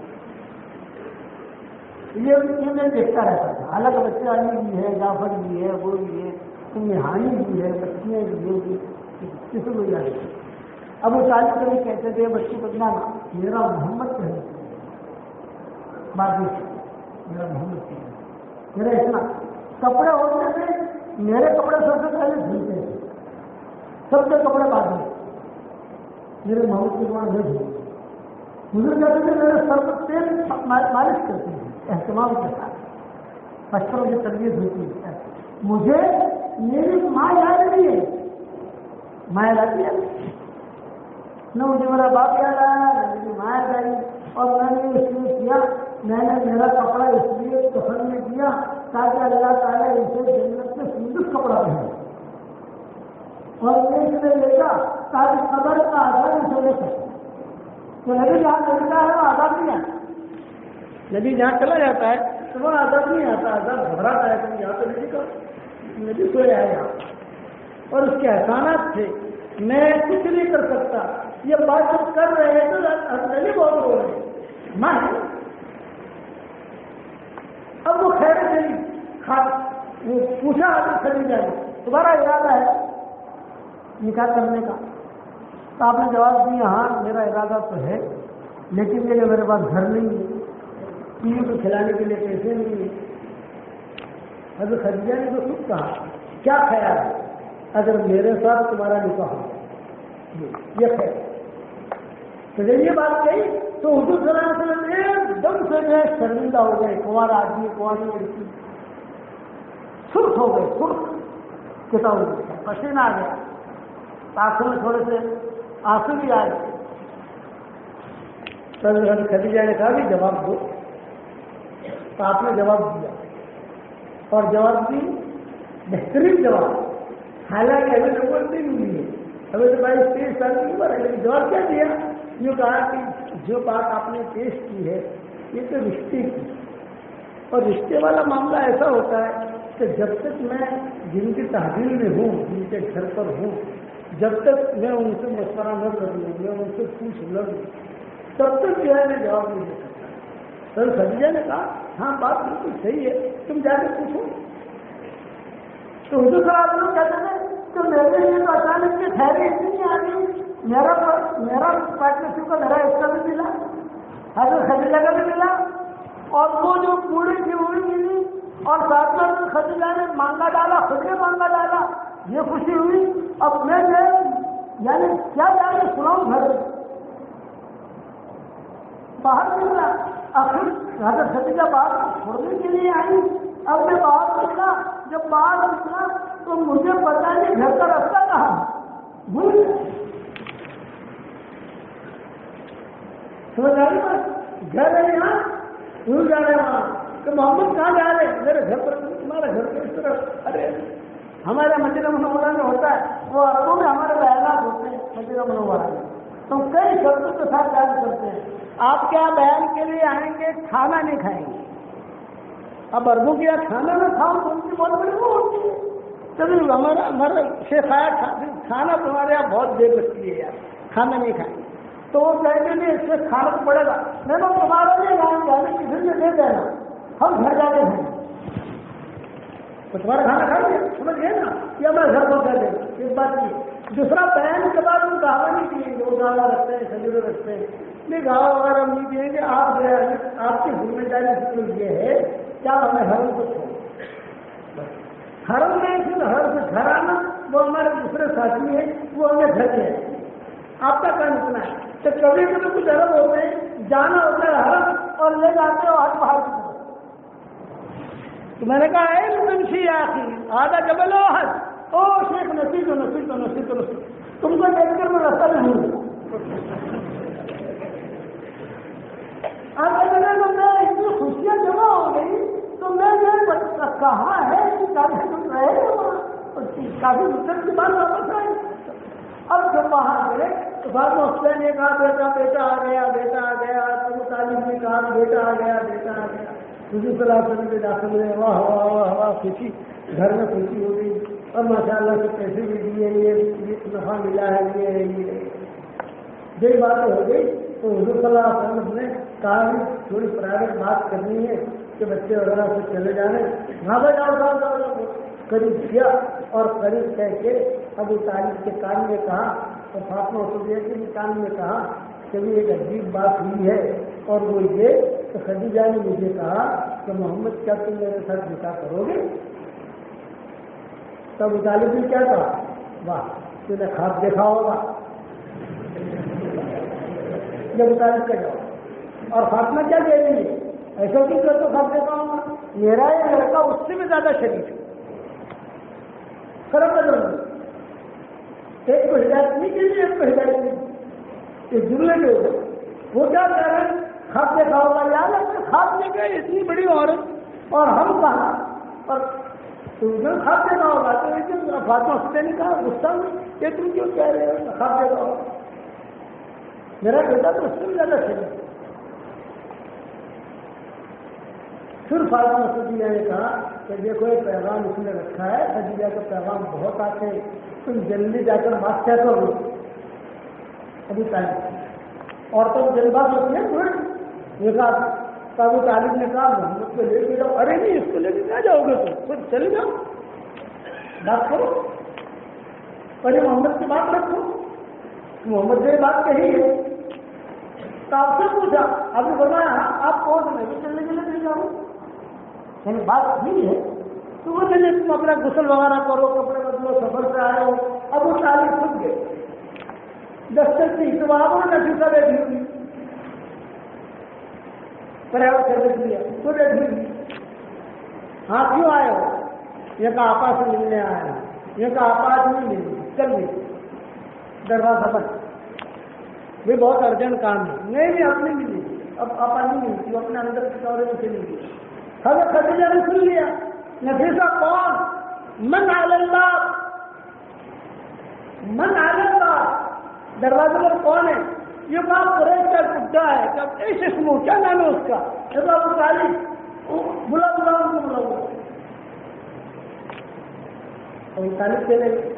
یہ میں دیکھتا رہتا تھا. الگ بچے علی بھی ہے، جعفر بھی ہے، وہ بھی ہے، نہانی بھی ہے، بچیاں بھی ہے، کسی کو اجازت نہیں. اب وہ طالب کبھی کہتے تھے بچوں کو اتنا میرا محمد کہنا باقی میرا محمد کہنا میرا اتنا. کپڑے ہونے سے میرے کپڑے سب سے پہلے دھلتے ہیں، سب کے کپڑے بعد میں میرے محمد کے کپڑے نہیں دھلتے. مجھے کہتے تھے میرے سر پر تیل مالش کرتے ہیں اہتمام کے ساتھ. بچوں کی تربیت ہوتی ہے. مجھے میری ماں یاد نہیں ہے، ماں یاد آتی ہے نہ مجھے میرا باپ یاد آیا نہ میری ماں یاد آئی. اور میں نے اس لیے کیا، میں نے میرا کپڑا اس لیے کفن میں کیا تاکہ اللہ تعالیٰ اسے جنت میں سندر کپڑا پہنے اور میں اس نے دیکھا تاکہ قبر کا آزاد اسے لے سکے. تو لگے جہاں طریقہ ہے وہ آزاد نہیں ہے. نبی جہاں چلا جاتا ہے تو وہاں عذاب نہیں آتا، عذاب گھبراتا ہے کہ یہاں تو نبی کا نبی سویا ہے یہاں، اور اس کے احسانات تھے، میں کچھ نہیں کر سکتا، یہ بات جب کر رہے ہیں تو نبی بہت رو رہے ہیں، ماں ہے۔ اب وہ خیر چلی وہ پوچھا خدیجہ نے تمہارا ارادہ ہے نکاح کرنے کا؟ تو آپ نے جواب دیا ہاں میرا ارادہ تو ہے، لیکن یہ میرے پاس گھر نہیں ہے، بیوی کو کھلانے کے لیے پیسے نہیں ہیں۔ حضرت خدیجہ نے تو خود کہا کیا خیال ہے اگر میرے ساتھ تمہارا نکاح ہو؟ یہ خیر۔ تو جب یہ بات کہی تو حضور صلی اللہ علیہ وسلم ایک دم سے جو ہے شرمندہ ہو گئے، کنوارا آدمی کنواری لڑکی سرخ ہو گئے، سرخ کتاب پسینہ آ گیا، آنکھوں میں تھوڑے سے آنسو بھی آ گئے۔ خدیجہ نے کہا کہ جواب دو، تو آپ نے جواب دیا، اور جواب دی بہترین جواب، حالانکہ ابھی نبوت نہیں ہوئی ہے، ابھی تو 22-23 سال کی عمر ہے، لیکن جواب کیا دیا؟ یوں کہا کہ جو بات آپ نے پیش کی ہے یہ تو رشتے کی، اور رشتے والا معاملہ ایسا ہوتا ہے کہ جب تک میں جن کی تحویل میں ہوں، جن کے گھر پر ہوں، جب تک میں ان سے مشورہ نہ کر لوں، میں ان سے پوچھ لوں، تب تک جو ہے میں جواب نہیں دے سکتا۔ سر خدیجہ نے کہا ہاں بات بالکل صحیح ہے، تم جا کے پوچھو۔ تو حضور صلی اللہ علیہ وسلم کہتے ہیں تو میرے لیے تو اچانک سے خیری اتنی آ گئی، میرا پارٹنرشپ کا میرا حصہ بھی ملا، حضرت خدیجہ کا بھی ملا، اور وہ جو پوری تھی وہ بھی ملی، اور ساتھ میں خدیجہ نے مانگا ڈالا، خود نے مانگا ڈالا، یہ خوشی ہوئی۔ اب میں یعنی کیا جا کے سناؤں گھر باہر نکلا، آخر حضرت خدیجہ باہر چھوڑنے کے لیے آئی، اب میں باہر نکلا، جب باہر نکلا تو مجھے پتا نہیں گھر کا راستہ کہاں بھول سمجھ آ رہی بات؟ گھر ہے یہاں بھول جا رہے وہاں کہ محمد کہاں جا رہے؟ میرے گھر پر، تمہارا گھر پر اس طرف، ارے ہمارے مدینہ منورہ میں ہوتا ہے، وہ عربوں میں ہمارے بیانات ہوتے ہیں مدینہ منورہ میں، تو کئی شرطوں کے ساتھ بیان کرتے ہیں۔ آپ کیا بیان کے لیے آئیں گے؟ کھانا نہیں کھائیں گے۔ اب عربوں کے یہاں کھانا نہ کھاؤ تو ان کی بہت بڑی وہ ہوتی ہے، چلو ہمارا شیخ آیا کھانا تمہارے یہاں بہت دیر لگتی ہے یار، کھانا نہیں کھائیں گے، تو وہ کہتے ہیں اس سے کھانا تو پڑے گا، میں نے تمہارا نہیں لائیں گے، ہمیں کسی نے دے دینا، ہم گھر جا کے کھائیں گے، تو تمہارا کھانا کھا لیا، سمجھ گئے نا، یہ ہمارے گھر پہنچا دینا، اس بات کی۔ دوسرا بیان کے بعد وہ گاوا نہیں دیے گے، وہ گاوا رکھتے ہیں، کھجورے رکھتے ہیں، نہیں گاوا وغیرہ ہم نہیں دیں گے، آپ کی ذمہ داری صرف یہ ہے کیا ہمیں حرم کو چھوڑو، حرم میں پھر حرم سے گھر آنا، وہ ہمارے دوسرے ساتھی ہیں، وہ ہمیں گھر لے آئے، آپ کا کام اتنا ہے کہ کبھی کبھی کچھ حرم ہوتے ہیں، جانا ہوتا ہے حرم اور لے جاتے ہو ہر پہاڑ کی طرف، تو میں نے کہا اے منشی آخری آدھا جبل احد، او شیخ نصیب تم کو دیکھ کر میں رستہ میں ہوں، آپ اتنی خوشیاں جمع ہو گئی تو میں کہاں ہے کافی مدت کے بعد واپس آئے، اب جب وہاں گئے تو بعد میں حسین نے کہا بیٹا آ گیا، ابو طالب نے کہا بیٹا آ گیا، حضور صلی اللہ علیہ وسلم کے داخل ہوئے، واہ واہ واہ واہ، خوشی گھر میں خوشی ہو گئی، اور ماشاء اللہ سے پیسے بھی دیے، یہ نفع ملا ہے، یہ بات ہو گئی۔ تو حضور صلی اللہ علیہ وسلم نے کہا کہ تھوڑی پرائیویٹ بات کرنی ہے کہ بچے وغیرہ سے چلے جانے، وہاں پہ جاؤ، قریب کیا اور قریب کہہ کے ابو طالب کے کان میں کہا، اور فاطمہ رضیہ کے کان میں کہا کہ بھی ایک عجیب بات ہوئی ہے، اور وہ یہ کہ خدیجہ نے مجھے کہا کہ محمد کیا تم میرے ساتھ نکاح کرو گے؟ تو ابو طالب نے کیا کہا؟ واہ تم نے خواب دیکھا ہوگا، ابو طالب کا جواب، اور فاطمہ کیا کہہ رہی ہے؟ ایسا کیوں کر تو خواب دیکھا ہوگا، میرا یہ لڑکا اس سے بھی زیادہ شریف ہے، فرق بدل ایک کو ہدایت نہیں کی تھی، ایک کو ہدایت نہیں کی، یہ جملے کے اوپر وہ کیا کہہ رہے ہیں؟ خواب دیکھا ہوگا، یاد ہے خواب دیکھا اتنی بڑی عورت اور ہم کہاں، اور خواب دیکھا ہوگا تو فاطمہ حسین نے کہا غصہ میں یہ تم کیوں کہہ رہے ہو خواب دیکھا ہوگا، میرا بیٹا تو اس سے بھی زیادہ شریف ہے۔ پھر فاطمہ صدیقہ نے کہا کہ دیکھو یہ پیغام اس نے رکھا ہے، خدیجہ کا پیغام بہت آتے ہیں، تم جلدی جا کر بات کیا کرو ابو طالب، اور تم جلد بات ہوتی ہے تھوڑی یہ کہا تو ابو طالب نے کہا محمد کو لے کے جاؤ، ارے نہیں اس کو لے کے کیا جاؤ گے تم، خود چلے جاؤ بات کرو، پہلے محمد کی بات رکھو، محمد نے بات کہی ہے تو آپ سے پوچھا، ابھی بتایا آپ کون میں بھی چلنے کے لیے نہیں جاؤں، یعنی بات نہیں ہے تو وہ چلیے تم اپنا غسل وغیرہ کرو، کپڑے بدلو، سفر سے آئے ہو، اب وہ طالب خود گئے دستک کی تو آپ نے نفیسہ بیٹھی ہوئی پریوار سروس لیا تو بیٹھی ہوئی، ہاں کیوں آئے ہو، یہ کہا آپا سے ملنے آیا ہے، یہ کہا آپا آج نہیں ملی کل ملی، دروازہ بند، وہ بہت ارجنٹ کام ہے، نہیں اپنی ملی، اب آپا نہیں ملتی، وہ اپنے اندر کے دورے میں چلی گئی، حضرت خدیجہ نے سن لیا، نفیسہ کون، من علی اللہ، من علی اللہ، دروازے پر کون ہے، یہ کہا قریش کا کتا ہے، کب ایسے اسمو کیا نام ہے اس کا، جب ابو طالب بلا ان کو بلا، ابو طالب چلے گئے،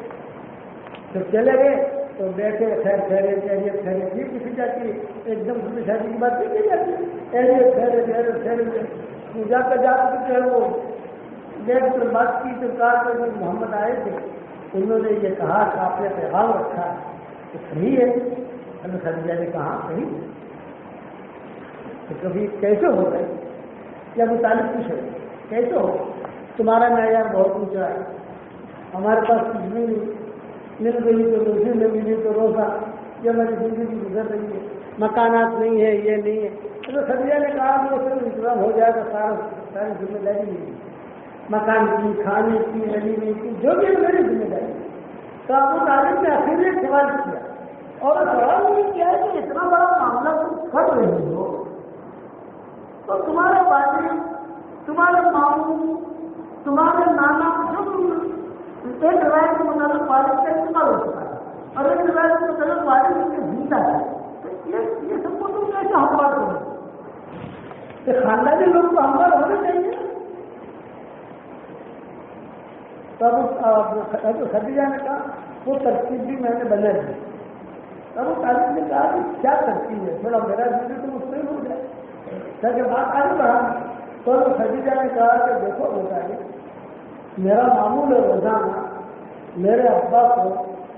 جب چلے گئے تو بیٹھے خیر خیریت خیریت خیریت یہ کسی جاتی ہے، ایک دم سے شادی کی بات نہیں کی جاتی، خیریت خیریت خیریت خیریت جا کر جا کر جو ہے وہ بیٹھ کر بات کی تو کہا کہ محمد آئے تھے، انہوں نے یہ کہا کہ آپ نے پیغام رکھا ہے تو صحیح ہے، حضرت خدیجہ نے کہا صحیح ہے، تو کبھی کیسے ہو گئے یا ابو طالب پوچھے کیسے ہو، تمہارا معیار بہت اونچا ہے، ہمارے پاس کچھ نہیں مل گئی تو روزی میں ملی تو روزہ، یہ ہماری زندگی گزر رہی ہے، مکانات نہیں ہے یہ نہیں ہے، تو خدیجہ نے کہا کہ وہ صرف انتظام ہو جائے گا، ساری ذمہ داری نہیں ہے، مکان کی، کھانے کی، رہنے کی، جو بھی میری ذمہ داری ہے، تو ابو طالب نے آخر ایک سوال کیا، اور سوال یہ کیا ہے کہ اتنا بڑا معاملہ تم کر رہے ہو تو تمہارے والد، تمہارے ماموں، تمہارے نانا، ایک روایت کے مطابق والد کا استعمال ہو چکا ہے اور ایک روایت کے مطابق والد اس کے جیتا ہے، تو یہ سب کو تم کیسے ہموار کرو، کہ خاندانی لوگ تو ہموار ہونے چاہیے، تب خدیجہ نے کہا وہ ترکیب بھی میں نے بنا دی، تب وہ طالب نے کہا کہ کیا ترکیب ہے، تھوڑا میرا بھی تو اس میں ہو جائے تاکہ بات آگے بڑھا، تو خدیجہ نے کہا کہ دیکھو بتائیے میرا معمول ہے روزانہ میرے ابا کو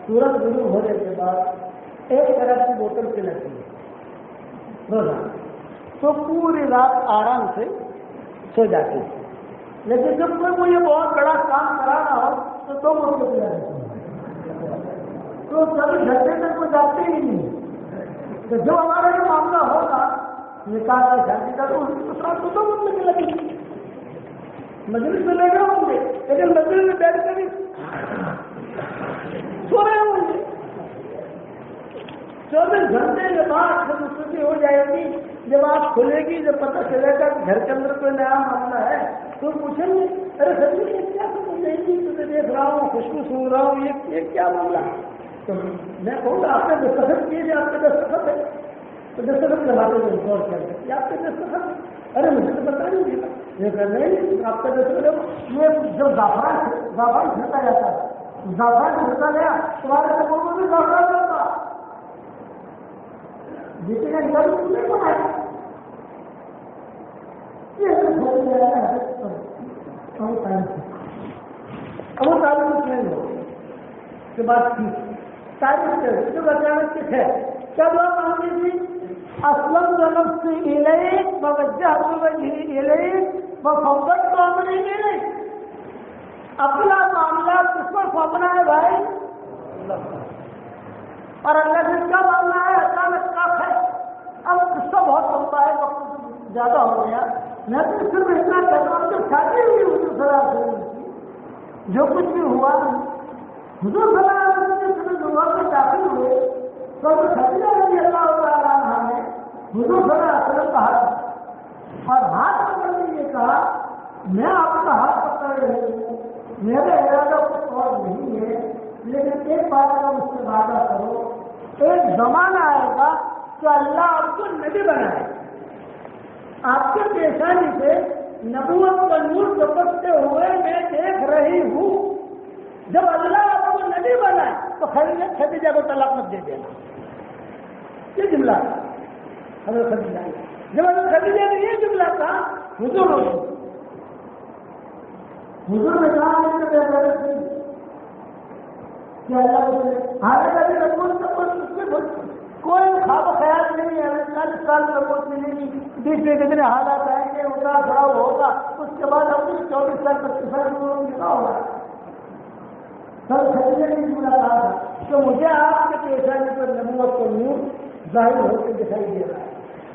سورج غروب ہونے کے بعد ایک طرف کی بوتل پلاتی ہے روزانہ، تو پوری رات آرام سے سو جاتی ہے، لیکن جب کوئی مجھے بہت بڑا کام کرانا ہو تو 2 بوتل پلا دیتی ہے، تو کبھی گھنٹے تک وہ جاتے ہی نہیں، تو جو ہمارا یہ معاملہ ہوگا نکاح کا شادی کا تو اس رات کو 2 بوتل پلا دیتی ہے، مجلس میں لے گئے ہوں گے لیکن مجلس میں بیٹھ کر سو رہے ہوں گے، 24 گھنٹے کے بعد جب استعمال ہو جائے گی، جب آپ کھلے گی، جب پتہ چلے گا کہ گھر کے اندر کوئی نیا معاملہ ہے تو پوچھیں گے ارے سر جی یہ کیا تمہیں دیکھ رہا ہوں، خوشبو سن رہا ہوں، یہ کیا معاملہ ہے، تو میں کہوں گا آپ نے دستخط کیے جو آپ کے دستخط ہے، تو دستخط لگاتے ہوئے غور کرتے کہ آپ کے دستخط ہے، ارے مجھے تو بتا نہیں دیا، یہ کر نہیں آپ کا دستخط، یہ جو زعفران چھڑکا جاتا ہے، زعفران چھڑکا گیا تمہارے سپور میں بھی زعفران ہوتا، جتنے نہیں بنایا ابو طالب ٹرین ہو کے بعد تاریخ جو بچانا کس ہے کیا بات مانگی تھی، اسلم جنب سے الیک ووجہ وجہی الیک وفوضت تو امری الیک، اپنا معاملہ کس پر سونپنا ہے بھائی، اور اللہ سے کیا مانگنا ہے، اچانک کا ہے، اب قصہ بہت لمبا ہے، وقت زیادہ ہو گیا، میں تو صرف اتنا کہتا ہوں کہ شادی ہوئی حضور صلی اللہ علیہ وسلم کی، جو کچھ بھی ہوا حضور صلی اللہ علیہ وسلم جو وقت داخل ہوئے تو خدیجہ رضی اللہ تعالیٰ عنہا نے حضور صلی اللہ علیہ وسلم کا ہاتھ اور ہاتھ پکڑ کے یہ کہا میں آپ کا ہاتھ پکڑ رہی ہوں، میرا ارادہ کچھ اور نہیں ہے، لیکن ایک بات کا مجھ سے وعدہ کرو، ایک زمانہ آئے گا کہ اللہ آپ کو نبی بنائے، آپ کے پیشانی سے نبوت کا نور تپتے ہوئے میں دیکھ رہی ہوں. جب اللہ آپ کو نبی بنائے تو خدیجہ کو طلاق مت دے دینا. یہ جملہ حضرت خدیجہ جب حضرت خدیجہ نے یہ جملہ تھا حضور نے کہا کہ اللہ کوئی خواب خیال نہیں ہے. 40 سال میں رپورٹ ملے گی, بیچ میں کتنے حالات آئیں گے, اترا چڑھاؤ ہوگا, اس کے بعد اپنی 24 سال 25 سال کیا ہوگا. سر خدیجہ نے جملہ کہا تھا کہ مجھے آپ کے پیشانی پر نبوت کو نور ظاہر ہو کے دکھائی دے رہا ہے,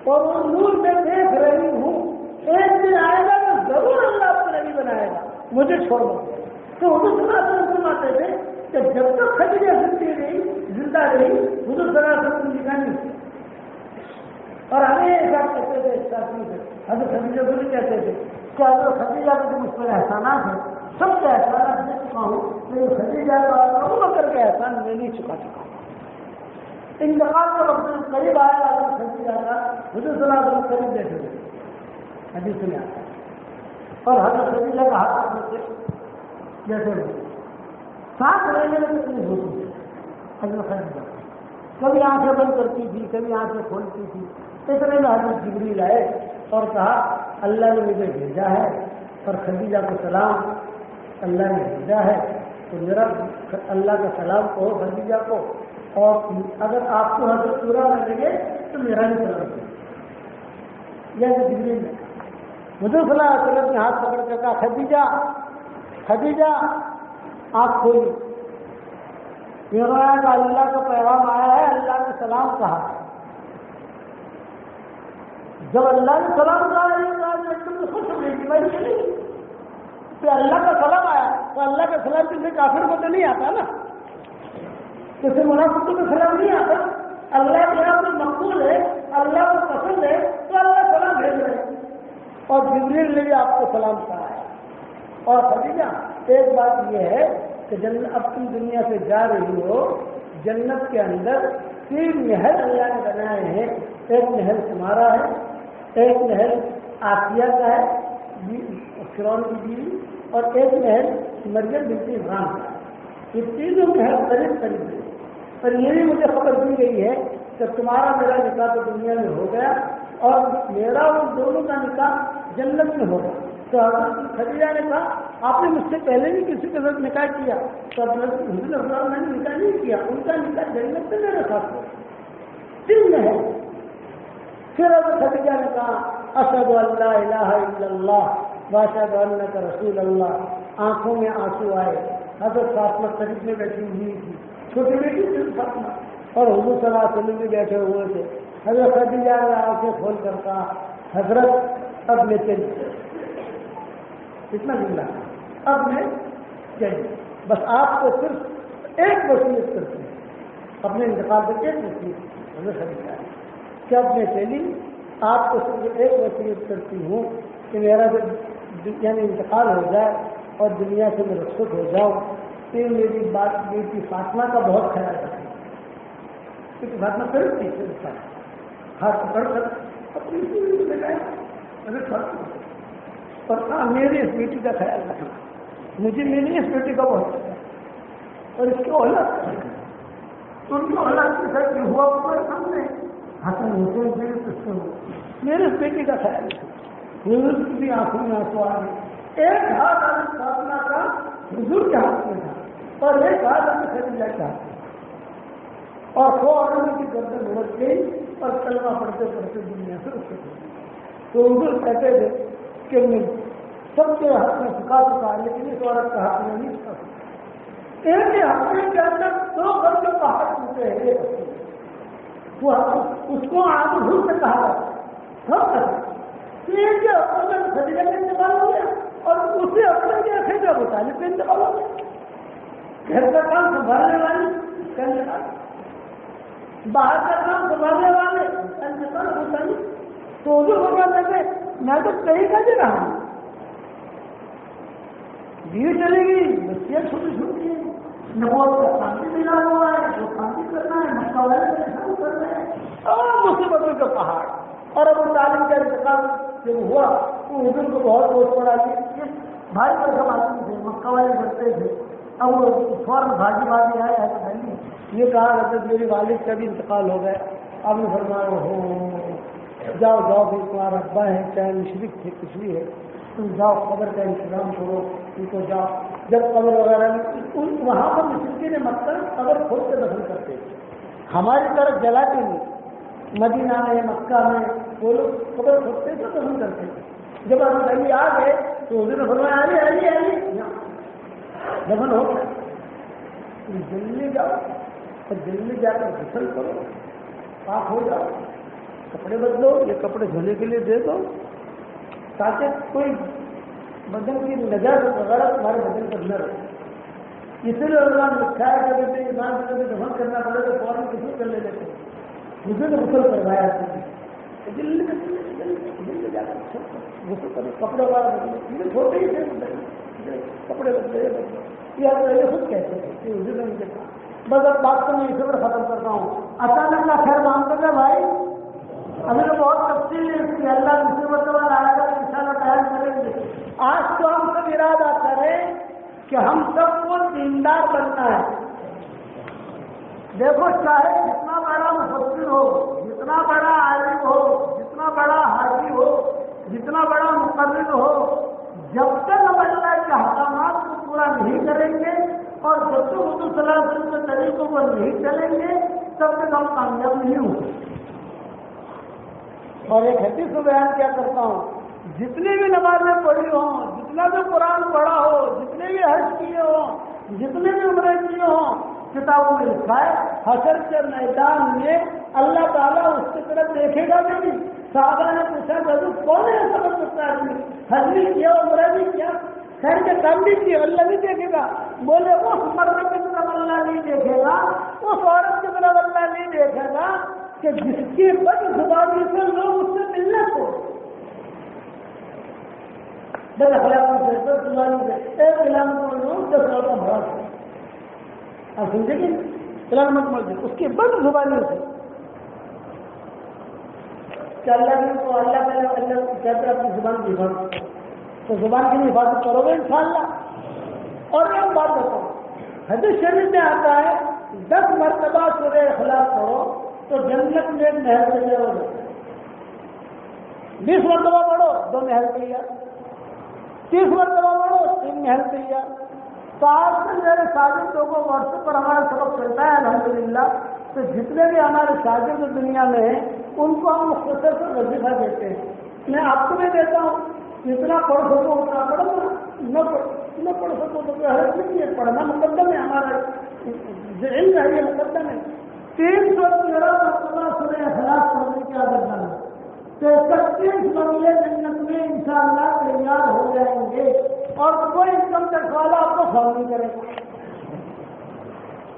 اور وہ نور میں دیکھ رہی ہوں ایک دن آئے گا تو ضرور اللہ آپ کو نبی بنائے گا, مجھے چھوڑ دو. تو حضور صلی اللہ علیہ وسلم فرماتے تھے کہ جب تک خدیجہ زندہ رہی حضور صلی اللہ علیہ وسلم نکانی. اور ہمیں ایسا کہتے تھے حضرت خدیجہ کو نہیں کہتے تھے کہ حضرت خدیجہ کو جو مجھ پر احسانات ہیں سب کے احسانات دے چکا ہوں, لیکن خدیجہ کا ابو بکر کا احسان میں نہیں چکا. انتقال کا وقت قریب آیا حضرت خدیجہ کا حضور صلی اللہ علیہ وسلم قریب بیٹھے ہوئے حدیث میں آتا ہے, اور حضرت خدیجہ کا ہاتھ سے جیسے ساتھ رہنے میں کتنی ہوتی ہے. حضرت خدیجہ کبھی آنکھیں بند کرتی تھی, کبھی آنکھیں کھولتی تھی. اتنے میں حضرت جبریل آئے اور کہا اللہ نے مجھے بھیجا ہے, اور خدیجہ کو سلام, اللہ نے بھیجا ہے تو میرا اللہ کا سلام کہو خدیجہ کو, اور اگر آپ کو حضرت پورا نہ لگے تو میرا بھی سلام کرو. یہ جبریل نے حضور صلی اللہ علیہ وسلم نے ہاتھ پکڑ کر کہا خدیجہ آپ کھولی. اللہ کا پیغام آیا ہے, اللہ نے سلام کہا. جب اللہ نے سلام کہا خوش ہو گئی میں چلی, پھر اللہ کا سلام آیا تو اللہ کا سلام کسی کافر کو تو نہیں آتا نا, کسی منافق کو سلام نہیں آتا. اللہ کے یہاں پر مقبول ہے, اللہ کو پسند ہے تو اللہ سلام بھیج رہے ہیں, اور جبریل نے بھی آپ کو سلام کہا ہے. اور خدیجہ ایک بات یہ ہے کہ اب تم دنیا سے جا رہی ہو, جنت کے اندر 3 محل اللہ نے بنائے ہیں. ایک محل تمہارا ہے, ایک محل آسیہ کا ہے فرعون کی بیوی, اور ایک محل مریم بنت عمران کا. یہ تینوں محل قریب قریب ہے. اور یہ بھی مجھے خبر دی گئی ہے کہ تمہارا میرا نکاح تو دنیا میں ہو گیا, اور میرا اور دونوں کا نکاح جنت میں ہوگا. تو حضرت خدیجہ نے کہا آپ نے مجھ سے پہلے بھی کسی کے ساتھ نکاح کیا, تو حضرت میں نے نکاح نہیں کیا, ان کا نکاح جنت سے میرے ساتھ ہو. 3 میں ہے. پھر حضرت خدیجہ نے کہا اشہد ان لا الہ الا اللہ واشہد انک رسول اللہ. آنکھوں میں آنسو آئے. حضرت فاطمہ قریب میں بیٹھی ہوئی تھی, چھوٹی بیٹی تھی فاطمہ, اور حضور صلی اللہ علیہ وسلم بھی بیٹھے ہوئے تھے. حضرت خدیجہ نے آنکھیں کھول کر کہا حضرت اب میں چلی. اتنا جملہ اب میں چلی, بس آپ کو صرف ایک وصیت کرتی ہوں, اپنے انتقال پر ایک وصیت حضرت خدیجہ کہ اب میں چلی, آپ کو صرف ایک وصیت کرتی ہوں کہ میرا جب یعنی انتقال ہو جائے اور دنیا سے میں رخصت ہو جاؤں تو میری بات بیٹی فاطمہ کا بہت خیال رکھیں, کیونکہ فاطمہ قریب تھی. ہاتھ پکڑ کر اپنی لگایا اور کہا میری اس بیٹی کا خیال رکھنا, مجھے میری اس بیٹی کا بہت خیال ہے, اور اس کی اولاد ان کی اولاد کے ساتھ جو ہوا پورے سامنے حسن حسین سے میرے اس بیٹی کا خیال ہے. حضور کی بھی آنکھوں میں آنسو آ گئے. ایک ہاتھ حضرت فاطمہ کا حضور کے ہاتھ میں تھا, اور ایک ہاتھ حضرت خدیجہ کے ہاتھ میں, اور 100 آدمی کی گردن اڑ گئی, اور کلمہ پڑھتے پڑھتے دنیا سے رخصت ہو گئی. تو حضور کہتے تھے کہ میں سب کے ہاتھ میں سکھا سکا, لیکن اس عورت کا ہاتھ میں نہیں سکھا سکا. ایک ہی ہفتے کے اندر 2 غرضوں کا ہاتھ ٹوٹے ہیں. اس کو آپ حضور سے کہا جاتا ایک ہی ہفتے میں خدیجہ کا انتقال ہو گیا, اور اسی ہفتے کے اخیر ابو طالب کا انتقال ہو گیا. گھر کا کام سنبھالنے والی کا انتقال, باہر کا کام سنبھالنے والے کا انتقال ہوتا نہیں. تو حضور فرماتے تھے میں تو کہیں کا دے رہا ہوں, بیوی چلے گی, بچیاں چھوٹی چھوٹی ہیں, نبوت کا کام بھی ملا ہوا ہے, جو کام بھی کرنا ہے, مکہ والے پریشان کر رہے ہیں, اور مصیبتوں کا پہاڑ. اور ابو طالب کا انتقال جب ہوا وہ ادھر کو بہت بوجھ پڑا کہ بھائی رقم آتی تھے، مکہ والے کرتے تھے، اب وہ فوراً بھاگی آئے ہے تو نہیں یہ کہا حضرت میری والد کا بھی انتقال ہو گیا، آپ نے فرمایا ہو جاؤ بھی تمہارا ابا ہے چاہے مشرق تھے کچھ بھی ہے، تم جاؤ قبر کا انتظام کرو، ان کو جاؤ. جب قبر وغیرہ وہاں پر مشرقین نے مکہ قبر کھود کے دفن کرتے تھے، ہماری طرف جلاتے نہیں، مدینہ میں مکہ میں وہ لوگ قبر کھودتے تو دفن کرتے تھے. جب حضرت علی آ گئے تو حضور نے فرمایا علی دفن ہو گیا، دلی جاؤ اور دلی جا کر غسل کرو، پاک ہو جاؤ، کپڑے بدلو، یہ کپڑے دھونے کے لیے دے دو تاکہ کوئی بدن کی نجاست وغیرہ تمہارے بدن پر نہ رہے. اسی لیے اللہ نے لکھا ہے کہ اگر ایمان سے دفن کرنا پڑے تو فوراً کسی کر لے لیتے، مجھے تو غسل کروایا دلی جا کر غسل کرو، کپڑے وغیرہ بدلو، چھوٹے ہی تھے کپڑے بدلے یہ خود کہتے تھے. بس اب بات کو میں اسی پر ختم کرتا ہوں. اچانک کا خیر مان کر گیا بھائی، ابھی تو بہت تفصیل ہے اس کی، اللہ کسی مرتبہ آیا کر ان شاء اللہ بیان کریں گے. آج تو ہم سب ارادہ کریں کہ ہم سب کو دیندار بننا ہے. دیکھو چاہے جتنا بڑا مفسر ہو، جتنا بڑا عالم ہو، جتنا بڑا حاجی ہو، جتنا بڑا مقرر ہو، جب تک ہم اللہ کے احکامات کو پورا نہیں کریں گے اور جب تک حضور صلی اللہ علیہ وسلم کے طریقوں پر نہیں چلیں گے تب تک ہم کامیاب نہیں ہوں گے. اور ایک حدیث کو بیان کیا کرتا ہوں، جتنی بھی نمازیں پڑھی ہوں، جتنا بھی قرآن پڑھا ہو، جتنے بھی حج کیے ہوں، جتنے بھی عمرے کیے ہوں، کتابوں میں لکھا ہے حشر کے میدان میں اللہ تعالیٰ اس کی طرف دیکھے گا بھی نہیں. صحابہ نے پوچھا کہ حضور کون ہے سمجھ سکتا ہے آدمی، حج بھی کیا عمرہ بھی کیا خیر کے کام بھی کیا، اللہ بھی دیکھے گا. بولے اس مرد کی طرف اللہ نہیں دیکھے گا، اس عورت کی طرف اللہ نہیں دیکھے گا کہ جس کی بد زبانی سے لوگ اس سے ملنے کو بد اخلاقی سے، بد زبانی سے ایک کلام لوگ 10 سال کا بڑا ہے. آپ سمجھے گی کلام مت مل جائے اس کی بد زبانی سے کہ اللہ کو اللہ کہتے ہیں اپنی زبان کی حفاظت، تو زبان کی بھی حفاظت کرو گے انشاءاللہ. اور ایک بات بتاؤں، حدیث شریف میں آتا ہے 10 مرتبہ سورہ اخلاص پڑھو تو جنت میں ایک نہر تیار ہو جاتا ہے. 20 مرتبہ پڑھو 2 نہر تیار، 30 مرتبہ پڑھو 3 نہر تیار. تو آج سے میرے شاگردوں کو واٹس پر ہمارا سبق چلتا ہے الحمدللہ. تو جتنے بھی ہمارے شاگرد دنیا میں ہیں ان کو ہم مختصر سے وظیفہ دیتے ہیں. میں آپ کو بھی دیتا ہوں، جتنا پڑھ سکو اتنا پڑھو، نہ پڑھ سکو تو کوئی حرج نہیں ہے، پڑھنا مقدم ہے، ہمارا علم ہے یہ مقدم ہے. 313 مرتبہ سورہ اخلاص پڑھنے کی عادت ڈالنا تو 31 بنگلے جنت میں انشاءاللہ تیار ہو جائیں گے اور کوئی انکم ٹیکس والا آپ کو فون نہیں کرے گا.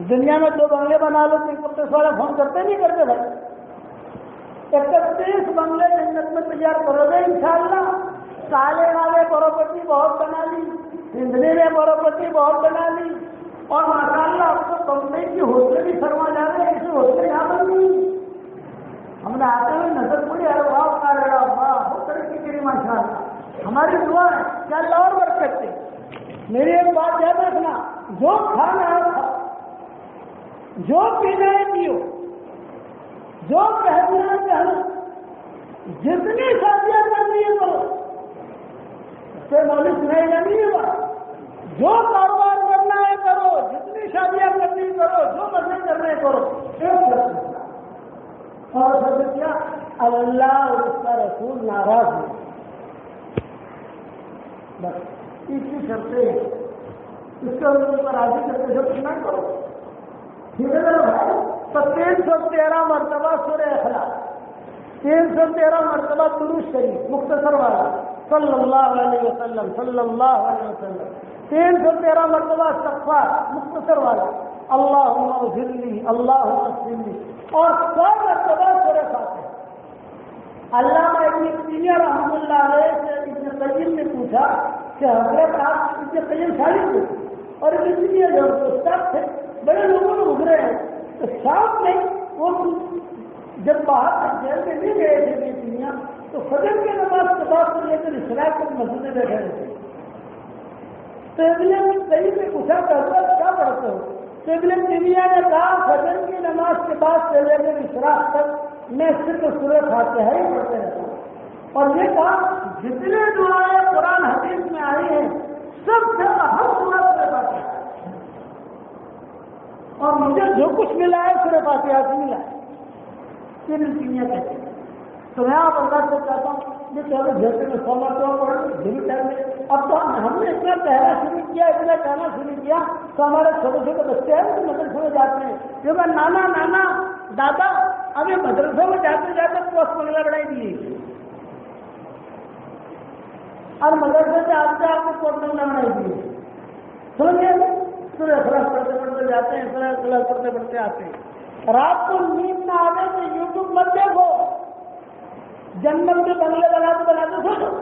دنیا میں 2 بنگلے بنا لو تو انکم ٹیکس والا فون کرتے نہیں کرتے بھائی. 31 بنگلے جنت میں تیار کرو گے انشاءاللہ. کالے والے پراپرٹی بہت بنا لی، ہندنی میں پراپرٹی بہت بنا لی، اور ماشاءاللہ آپ کو کمپنی کی ہوٹلیں بھی فرما جا رہے ہیں. ایسی ہوٹلیں یہاں پر نہیں، ہم نے آتے ہوئے نظر پڑی بہت ترقی کری ماشاءاللہ. ہماری دعا ہے کہ اللہ اور برکت دے. میری ایک بات یاد رکھنا، جو کھانا ہے کھاؤ، جو پینا ہے پیو، جو کہنا ہے کہنا، جتنی شادیاں کرنی ہے کرو، اس سے مولوی سنائے گا نہیں ہوگا. جو کاروبار کرنا ہے کرو، جتنی شادیاں کرنی کرو، جو مزے کرنے کرو. اور سب کیا اللہ اور اس کا رسول ناراض ہے، بس اس کی شرطیں ہیں. اس کے اوپر راضی کرتے جو نہ کرو. ٹھیک ہے بھائی. تو 313 مرتبہ سورہ اخلاص، 313 مرتبہ درود شریف مختصر والا صلی اللہ علیہ وسلم صلی اللہ علیہ وسلم، 313 مرتبہ استغفار مختصر والا اللہم اغفر لی اللہم اغفر لی، اور 100 مرتبہ سورہ فاتحہ. علامہ ابن تیمیہ رحمۃ اللہ علیہ سے ابن قیم نے پوچھا کہ حضرت آپ ابن قیم شاگرد تھے اور ابن تیمیہ جو استاد تھے، بڑے لوگوں نے گزرے ہیں. تو شام میں وہ جب باہر جیل میں نہیں گئے تھے ابن تیمیہ تو فجر کی نماز کے بعد سے لے کر اشراق تک مسجد میں بیٹھے رہتے. تو ابن صحیح سے پوچھا کرتا کیا پڑھتے ہو؟ تو ابن تیمیہ نے کہا فجر کی نماز کے بعد سے لے کر اشراق تک میں صرف سورۃ فاتحہ ہی پڑھتے رہتا ہوں. اور یہ کہا جتنے دعائیں قرآن حدیث میں آئی ہیں سب سے اہم سورۃ فاتحہ ہے. اور مجھے جو کچھ ملا ہے سورۃ فاتحہ سے ملا ہے. ابن تیمیہ کہتے ہیں. تو میں آپ اللہ سے چاہتا ہوں یہ چلو جیسے میں 100 مرتبہ پڑھوں دل ٹائم میں. اب تو ہم نے اتنا پہلا شروع کیا اتنا کہنا شروع کیا تو ہمارے چھوٹے چھوٹے بچے ہیں وہ مدرسے میں جاتے ہیں. جو میں نانا نانا دادا ابھی مدرسے میں جاتے جاتے پوسٹ بنگلہ بڑھائی دیے اور مدرسے سے آتے آپ کو پوسٹ بنگلہ بڑھائی دیے. سمجھے پورے اخلاق پڑھتے پڑھتے جاتے ہیں اخلاق پڑھتے پڑھتے آتے ہیں. رات کو نیند نہ آنے تو یوٹیوب مت دیکھو جنگل کے بنگلے بناتے سو جاؤ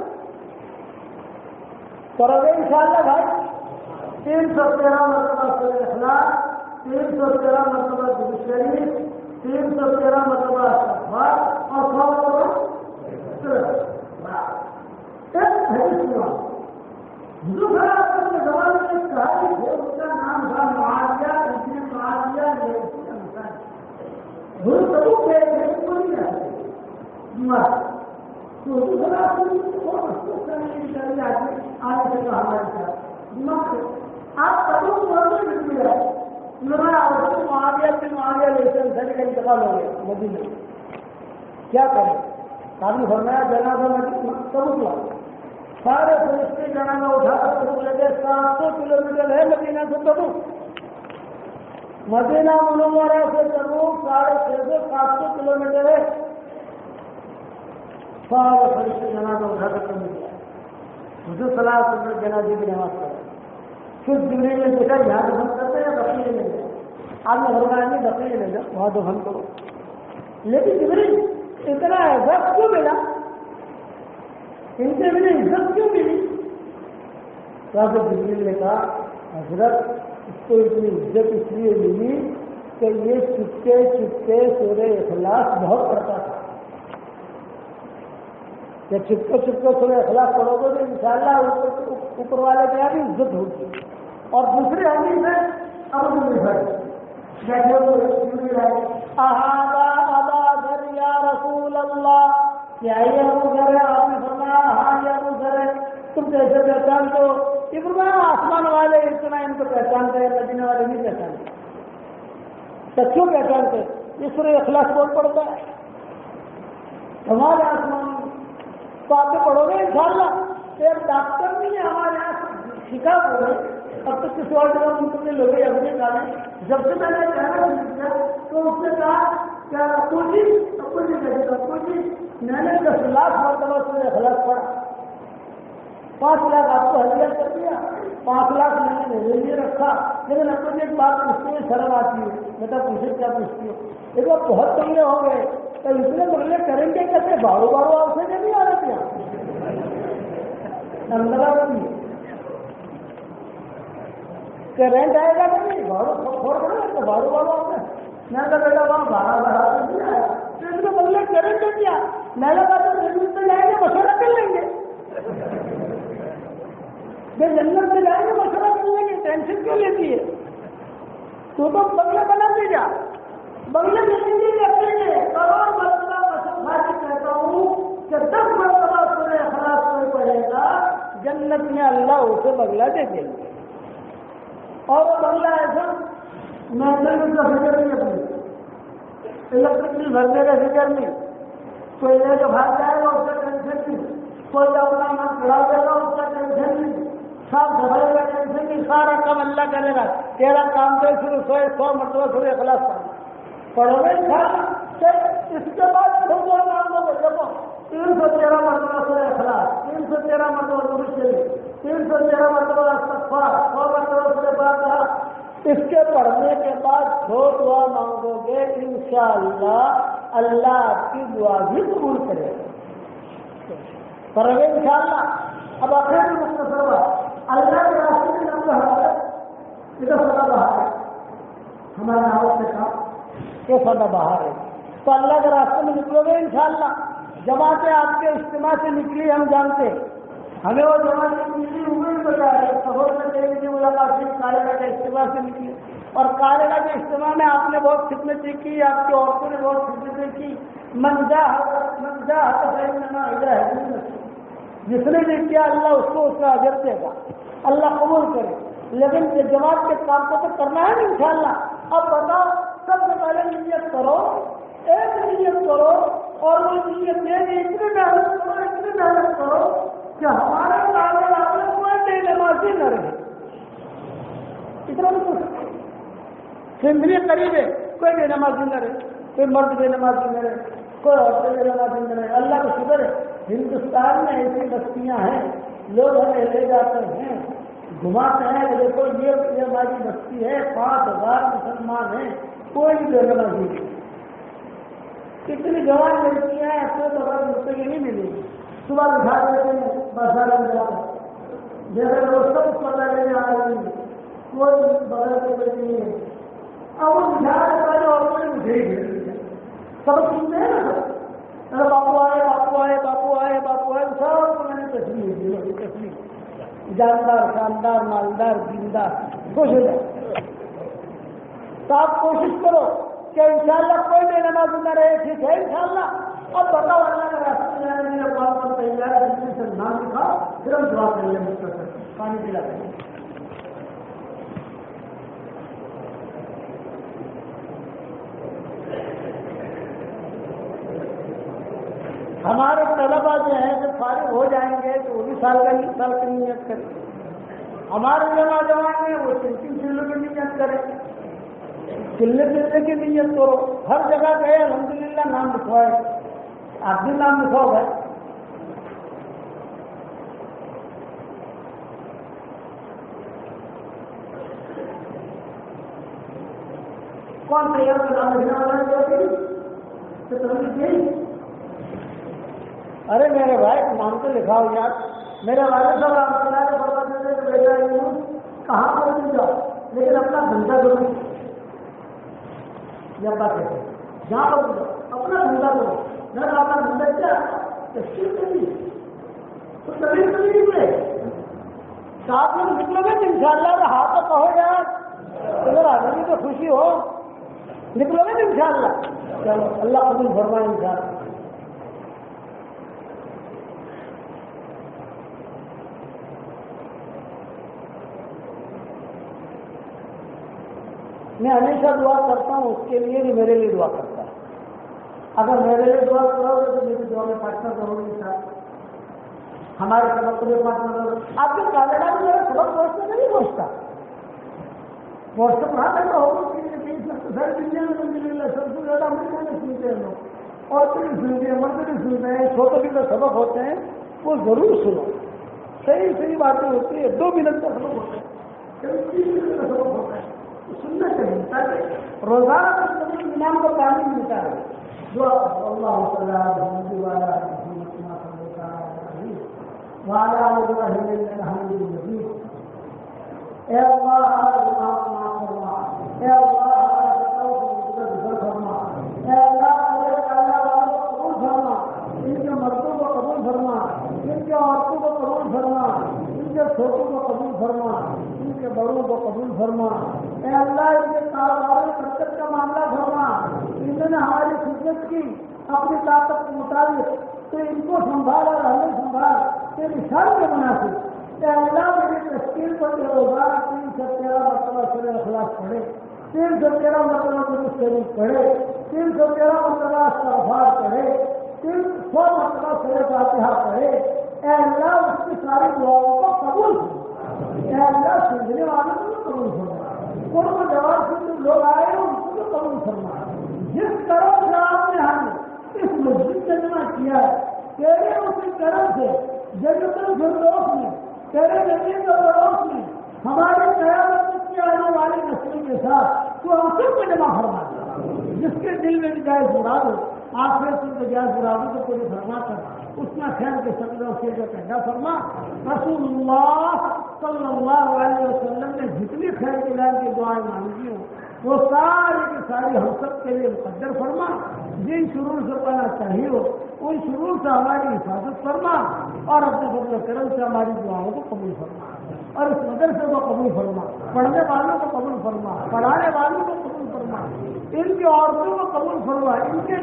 کرو گے ان شاء اللہ بھائی. 313 مرتبہ سورۃ اخلاق 313 مرتبہ درود شریف 313 مرتبہ استغفار اور 100 مرتبہ دوسرا کے زمانے میں صحابی تھے اس کا نام تھا معاویہ ابن معاویہ کا انتقال ہو گیا مدینے میں. کیا کریں کافی فرمایا جنازہ تبوک لا سارے فرشتے جنازہ اٹھا کر تبوک لگے. 700 کلومیٹر ہے مدینہ سے تبوک. مدینہ منورہ سے تبوک 650 700 کلومیٹر ہے. سارے فرشتے جنازہ اٹھا کر تبوک لیا. حضور صلی اللہ علیہ وسلم جنازے کی نماز پڑھا. پھر جبریل نے دیکھا یہاں دفن کرتے ہیں بقیع لے جائیں. آپ نے فرمایا نہیں بقیع لے جاؤ وہاں دفن کرو. لیکن جبریل اتنا عزت کیوں ملا ان سے مجھے عزت کیوں ملی؟ تو جبریل نے کہا حضرت اس کو اتنی عزت اس لیے ملی کہ یہ چپکے چپکے سورہ اخلاص بہت پڑھتا تھا. کہ چپکے چپکے سورہ اخلاص پڑھو گے تو انشاءاللہ اوپر والے کے یہاں بھی عزت ہوگی. اور دوسری حدیث ہے ابو یا رسول اللہ کیا یہ ابو ذر ہے؟ آپ نے فرمایا ہاں یہ ابو ذر ہے. تم کیسے پہچانتے ہو؟ یہ فرمایا آسمان والے اتنا ان کو پہچانتے ہیں مدینے والے نہیں پہچانتے. تو کیوں پہچانتے؟ یہ سورہ اخلاص کون پڑھتا ہے؟ ہمارے آسمان تو آپ کو پڑھو گے انشاءاللہ. ایک ڈاکٹر نہیں ہے ہمارے یہاں سکھا ہوئے اب تک کسی اور جگہ منتقل ہو گئی اپنے کالے. جب سے میں نے کہنا شروع کیا تو اس نے کہا کیا ابو جی میں نے 10 لاکھ مرتبہ سورہ اخلاص پڑھا. 5 لاکھ آپ کو ہدیہ کر دیا 5 لاکھ میں نے میرے لیے رکھا. لیکن ابو جی ایک بات پوچھتے ہیں شرم آتی ہے. بیٹا پوچھے کیا پوچھتی ہو؟ ایک بار بہت بنگلے ہو گئے تو اتنے بنگلے کریں گے کیسے بارو بارو آپ سے نہیں آ رہے تھے کہ رینٹ آئے گا نہیں بارو چھوڑ کر بارو بارو آپ نے. میں نے بیٹا وہاں 12 نہیں آیا تو اس کو بنگلے کریں گے کیا؟ میں نے کہا تو جنت سے جائیں گے مشورہ کر لیں گے. جنت سے جائیں گے مشورہ کر لیں گے ٹینشن کیوں لیتی ہے؟ تو بنگلے بنا دے جا بنگلے زندگی رکھیں گے. کروڑ مرتبہ قسم کھا کے کہتا ہوں کہ 10 مرتبہ سورہ اخلاص کوئی پڑھے گا جنت میں اللہ اسے بنگلہ دے دیں گے. اور وہ بنگلہ ایسا مینٹل کا فکر نہیں اپنی الیکٹرک بل بھرنے کا فکر نہیں. کوئی لے کے بھاگ جائے گا اس کا ٹینشن نہیں. کوئی اپنا من کھڑا دے گا اس کا ٹینشن نہیں. صاف صفائی کا ٹینشن نہیں. سارا کام اللہ کرے گا. تیرا کام تو صرف 100 مرتبہ سورہ اخلاص پڑھو گے. اس کے بعد دیکھو 313 مرتبہ سورہ اخلاص 313 مرتبہ درود شریف 313 مرتبہ استغفار 100 مرتبہ سورہ فاتحہ. اس کے پڑھنے کے بعد جو دعا مانگو گے انشاءاللہ اللہ آپ کی دعا بھی قبول کرے گا. کرو گے انشاءاللہ. اب آخر مختصر ہوا اللہ کے راستے میں نام رہا ادھر سدا باہر ہے ہمارے نام سے کہا یہ سدا باہر ہے. تو اللہ کے راستے میں نکلو گے انشاءاللہ جماعتیں آپ کے اجتماع سے نکلی ہم جانتے، ہمیں وہ جماعتیں نکلی ہوئی بتا رہے سبوں میں تیری کی ملاقات کالے کا اجتماع سے نکلی، اور کالے کے اجتماع میں آپ نے بہت خدمتیں کی، آپ کی عورتوں نے بہت خدمتیں کی۔ منجا جس نے بھی کیا اللہ اس کو اس کا اجر دے گا، اللہ قبول کرے۔ لیکن جماعت کے کام کو تو کرنا ہے نا انشاءاللہ۔ اب بتاؤ، سب سے پہلے نیت کرو، ایک نیت کرو، اور وہ نیت یہ کہ اتنی محنت کرو کہ ہمارے تعلق آپ میں کوئی بے نمازی نہ رہے۔ اتنا بھی کچھ زندگی قریب ہے، کوئی بے نمازی نہ رہے، کوئی مرد بے نمازی نہ رہے، کوئی عورتیں بے نمازی نہ رہے۔ اللہ کا شکر ہے ہندوستان میں ایسی بستیاں ہیں، لوگ ہمیں لے جاتے ہیں گھماتے ہیں کہ دیکھو یہ ہماری بستی ہے، 5000 مسلمان ہیں، کوئی بے نمازی نہیں۔ کتنی جوان لڑکیاں ہیں، اپنے تو زندگی نہیں ملے گی۔ صبح دکھا دیتے ہیں بازار میں جا کر، جیسے وہ سب پتہ لینے آ رہی ہے، کوئی بغیر کے بیٹھی نہیں ہے۔ اب وہ دکھا دیتا ہے اور کوئی مجھے ہی سب سنتے ہیں نا، سب باپو آئے باپو آئے باپو آئے باپو آئے، سب کو میں نے تصویر دی، تصویر جاندار شاندار مالدار دیندار خوش ہو جائے۔ تو آپ کوشش کرو کہ انشاءاللہ کوئی بے نمازی نہ رہے، ٹھیک ہے انشاءاللہ۔ اب بتاؤ اللہ کا راستہ جانے کے بعد پر تیار ہے، جس سے نام دکھاؤ، پھر ہم دعا کریں گے، پانی پلا دیں گے۔ ہمارے طلبا جو ہیں جو فارغ ہو جائیں گے تو وہ بھی سال کی نیت کریں، ہمارے جوان ہیں وہ 3 سالوں کی نیت کریں، چلنے کی نیت کرو۔ ہر جگہ گئے الحمدللہ نام لکھوائے، آپ بھی نام لکھواؤ گے۔ کون تیار کا نام لکھنا والا ہے؟ ارے میرے بھائی نام تو لکھاؤ یار۔ میرے والد صاحب بیٹا ہوں کہاں پر بھی جاؤ، لیکن اپنا دھندا کرو، یا بات ہے جہاں پر جاؤ اپنا دھندا کرو۔ گھر آپ کا دھندا کیا تشکیل کری تو کبھی کبھی نکلے، ساتھ میں نکلو گے تو انشاءاللہ ہاتھ تو کہو یار اگر آگے بھی تو خوشی ہو، نکلو گے تو انشاءاللہ۔ چلو اللہ قبول فرمائے انشاءاللہ۔ میں ہمیشہ دعا کرتا ہوں اس کے لیے بھی میرے لیے دعا کرتا ہے۔ اگر میرے لیے دعا کرو گے تو میری دعا میں پارٹنر کرو گے ساتھ، ہمارے سبق کو بھی پارٹنر کرو۔ آپ کے کالجہ میں میرا سبق پہنچتا نہیں پہنچتا، پہنچتا پڑھا کرتا ہوگا سر دنیا میں الحمدللہ سب سے زیادہ امریکہ میں سنتے ہیں لوگ، عورتیں بھی سنتے ہیں، مرد بھی سنتے ہیں، چھوٹے بھی جو سبق ہوتے ہیں وہ ضرور سنو، صحیح باتیں ہوتی ہے، 2 منٹ کا سبق ہوتا ہے، 3 منٹ کا سبق ہوتا ہے، سننا چاہیے تاکہ روزانہ انعام کا پانی ملتا ہے۔ دعا اللہ اے اللہ ان کے مردوں کو قبول فرما، ان کے عورتوں کو قبول فرما، ان کے چھوٹوں کو قبول فرما، ان کے بڑوں کو قبول فرما۔ اے اللہ ان کے کاروبار میں برکت کا معاملہ فرما، انہوں نے ہماری خدمت کی اپنی طاقت کے مطابق، تو ان کو سنبھال اور ہمیں سنبھال تیری شان کے مناسب۔ اے اللہ میری تشکیل پر روزانہ 313 مرتبہ سورہ اخلاص پڑھے، 313 مرتبہ درود شریف پڑھے، 313 مرتبہ استغفار پڑھے، 100 مرتبہ سورہ فاتحہ پڑھے۔ اے اللہ اس کی ساری دعاؤں کو قبول فرما، اے اللہ سننے والوں کو قبول فرما، قرب جواب سے جو لوگ آئے ہیں ان کو قبول فرما۔ جس طرح سے آپ نے ہمیں اس مسجد میں جمع کیا ہے، تیرے اسی طرح سے جنت الفردوس میں، تیرے نبی کے پڑوس میں، ہماری قیامت کی آنے والی نسلوں کے ساتھ تو ہم سب کو جمع فرما دے۔ جس کے دل میں جائز مراد ہو، آخر سے جائز مراد ہو تو پوری فرما کر اس میں خیر کے سمجھو سے جو پیدا فرما۔ رسول اللہ صلی اللہ علیہ وسلم نے جتنی خیر کی دعائیں مانگی ہوں وہ ساری کی ساری ہم سب کے لیے مقدر فرما۔ جن شرور سے پناہ چاہیے ہو ان شرور سے ہماری حفاظت فرما اور اپنے فضل و کرم سے ہماری دعاؤں کو قبول فرما اور اس مدرسے کو قبول فرما، پڑھنے والوں کو قبول فرما، پڑھانے والوں کو قبول فرما، ان کی عورتوں کو قبول فرما، ان کے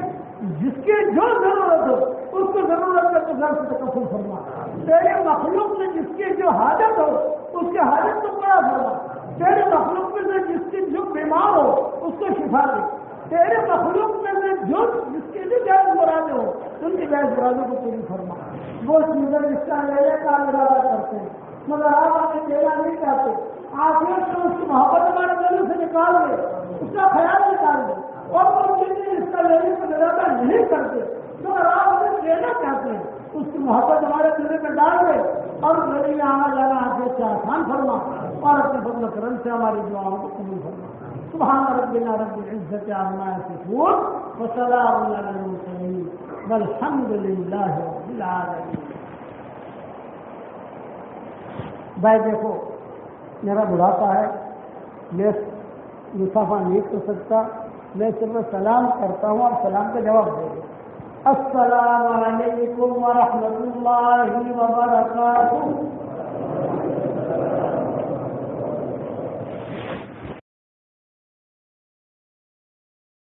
جس کی جو ضرورت ہو اس کو ضرورت کا تو گھر سے تکفل فرما، تیرے مخلوق میں جس کی جو حاجت ہو اس کی حاجت کو پورا فرما، تیرے مخلوق میں سے جس کی جو بیمار ہو اس کو شفا دے، تیرے مخلوق میں سے جو جس کی بھی جائز مرادیں ہو ان کی جائز مرادوں کو پوری فرما۔ وہ چیزیں اس کا لینے کا ارادہ کرتے ہیں مگر آپ آگے دینا نہیں چاہتے، آخرت سے اس کی محبت ہمارے دل سے نکال دے، اس کا خیال نکال دے، اور وہ چیزیں اس کا لینے کا ارادہ نہیں کرتے مگر آپ اسے لینا چاہتے ہیں، اس کی محبت ہمارے دل میں ڈال دے اور میرے میں آنا جانا آخرت سے آسان فرما اور اپنے فضل و کرم سے ہماری دعاؤں کو قبول فرما۔ سبحان ربنا رب العزة عما يصفون وسلام على المرسلين والحمد لله رب العالمين۔ بھائی دیکھو میرا بڑھاپا ہے، میں مسافہ نہیں کر سکتا، میں صرف سلام کرتا ہوں اور سلام کا جواب دے دو۔ السلام علیکم ورحمۃ اللہ وبرکاتہ۔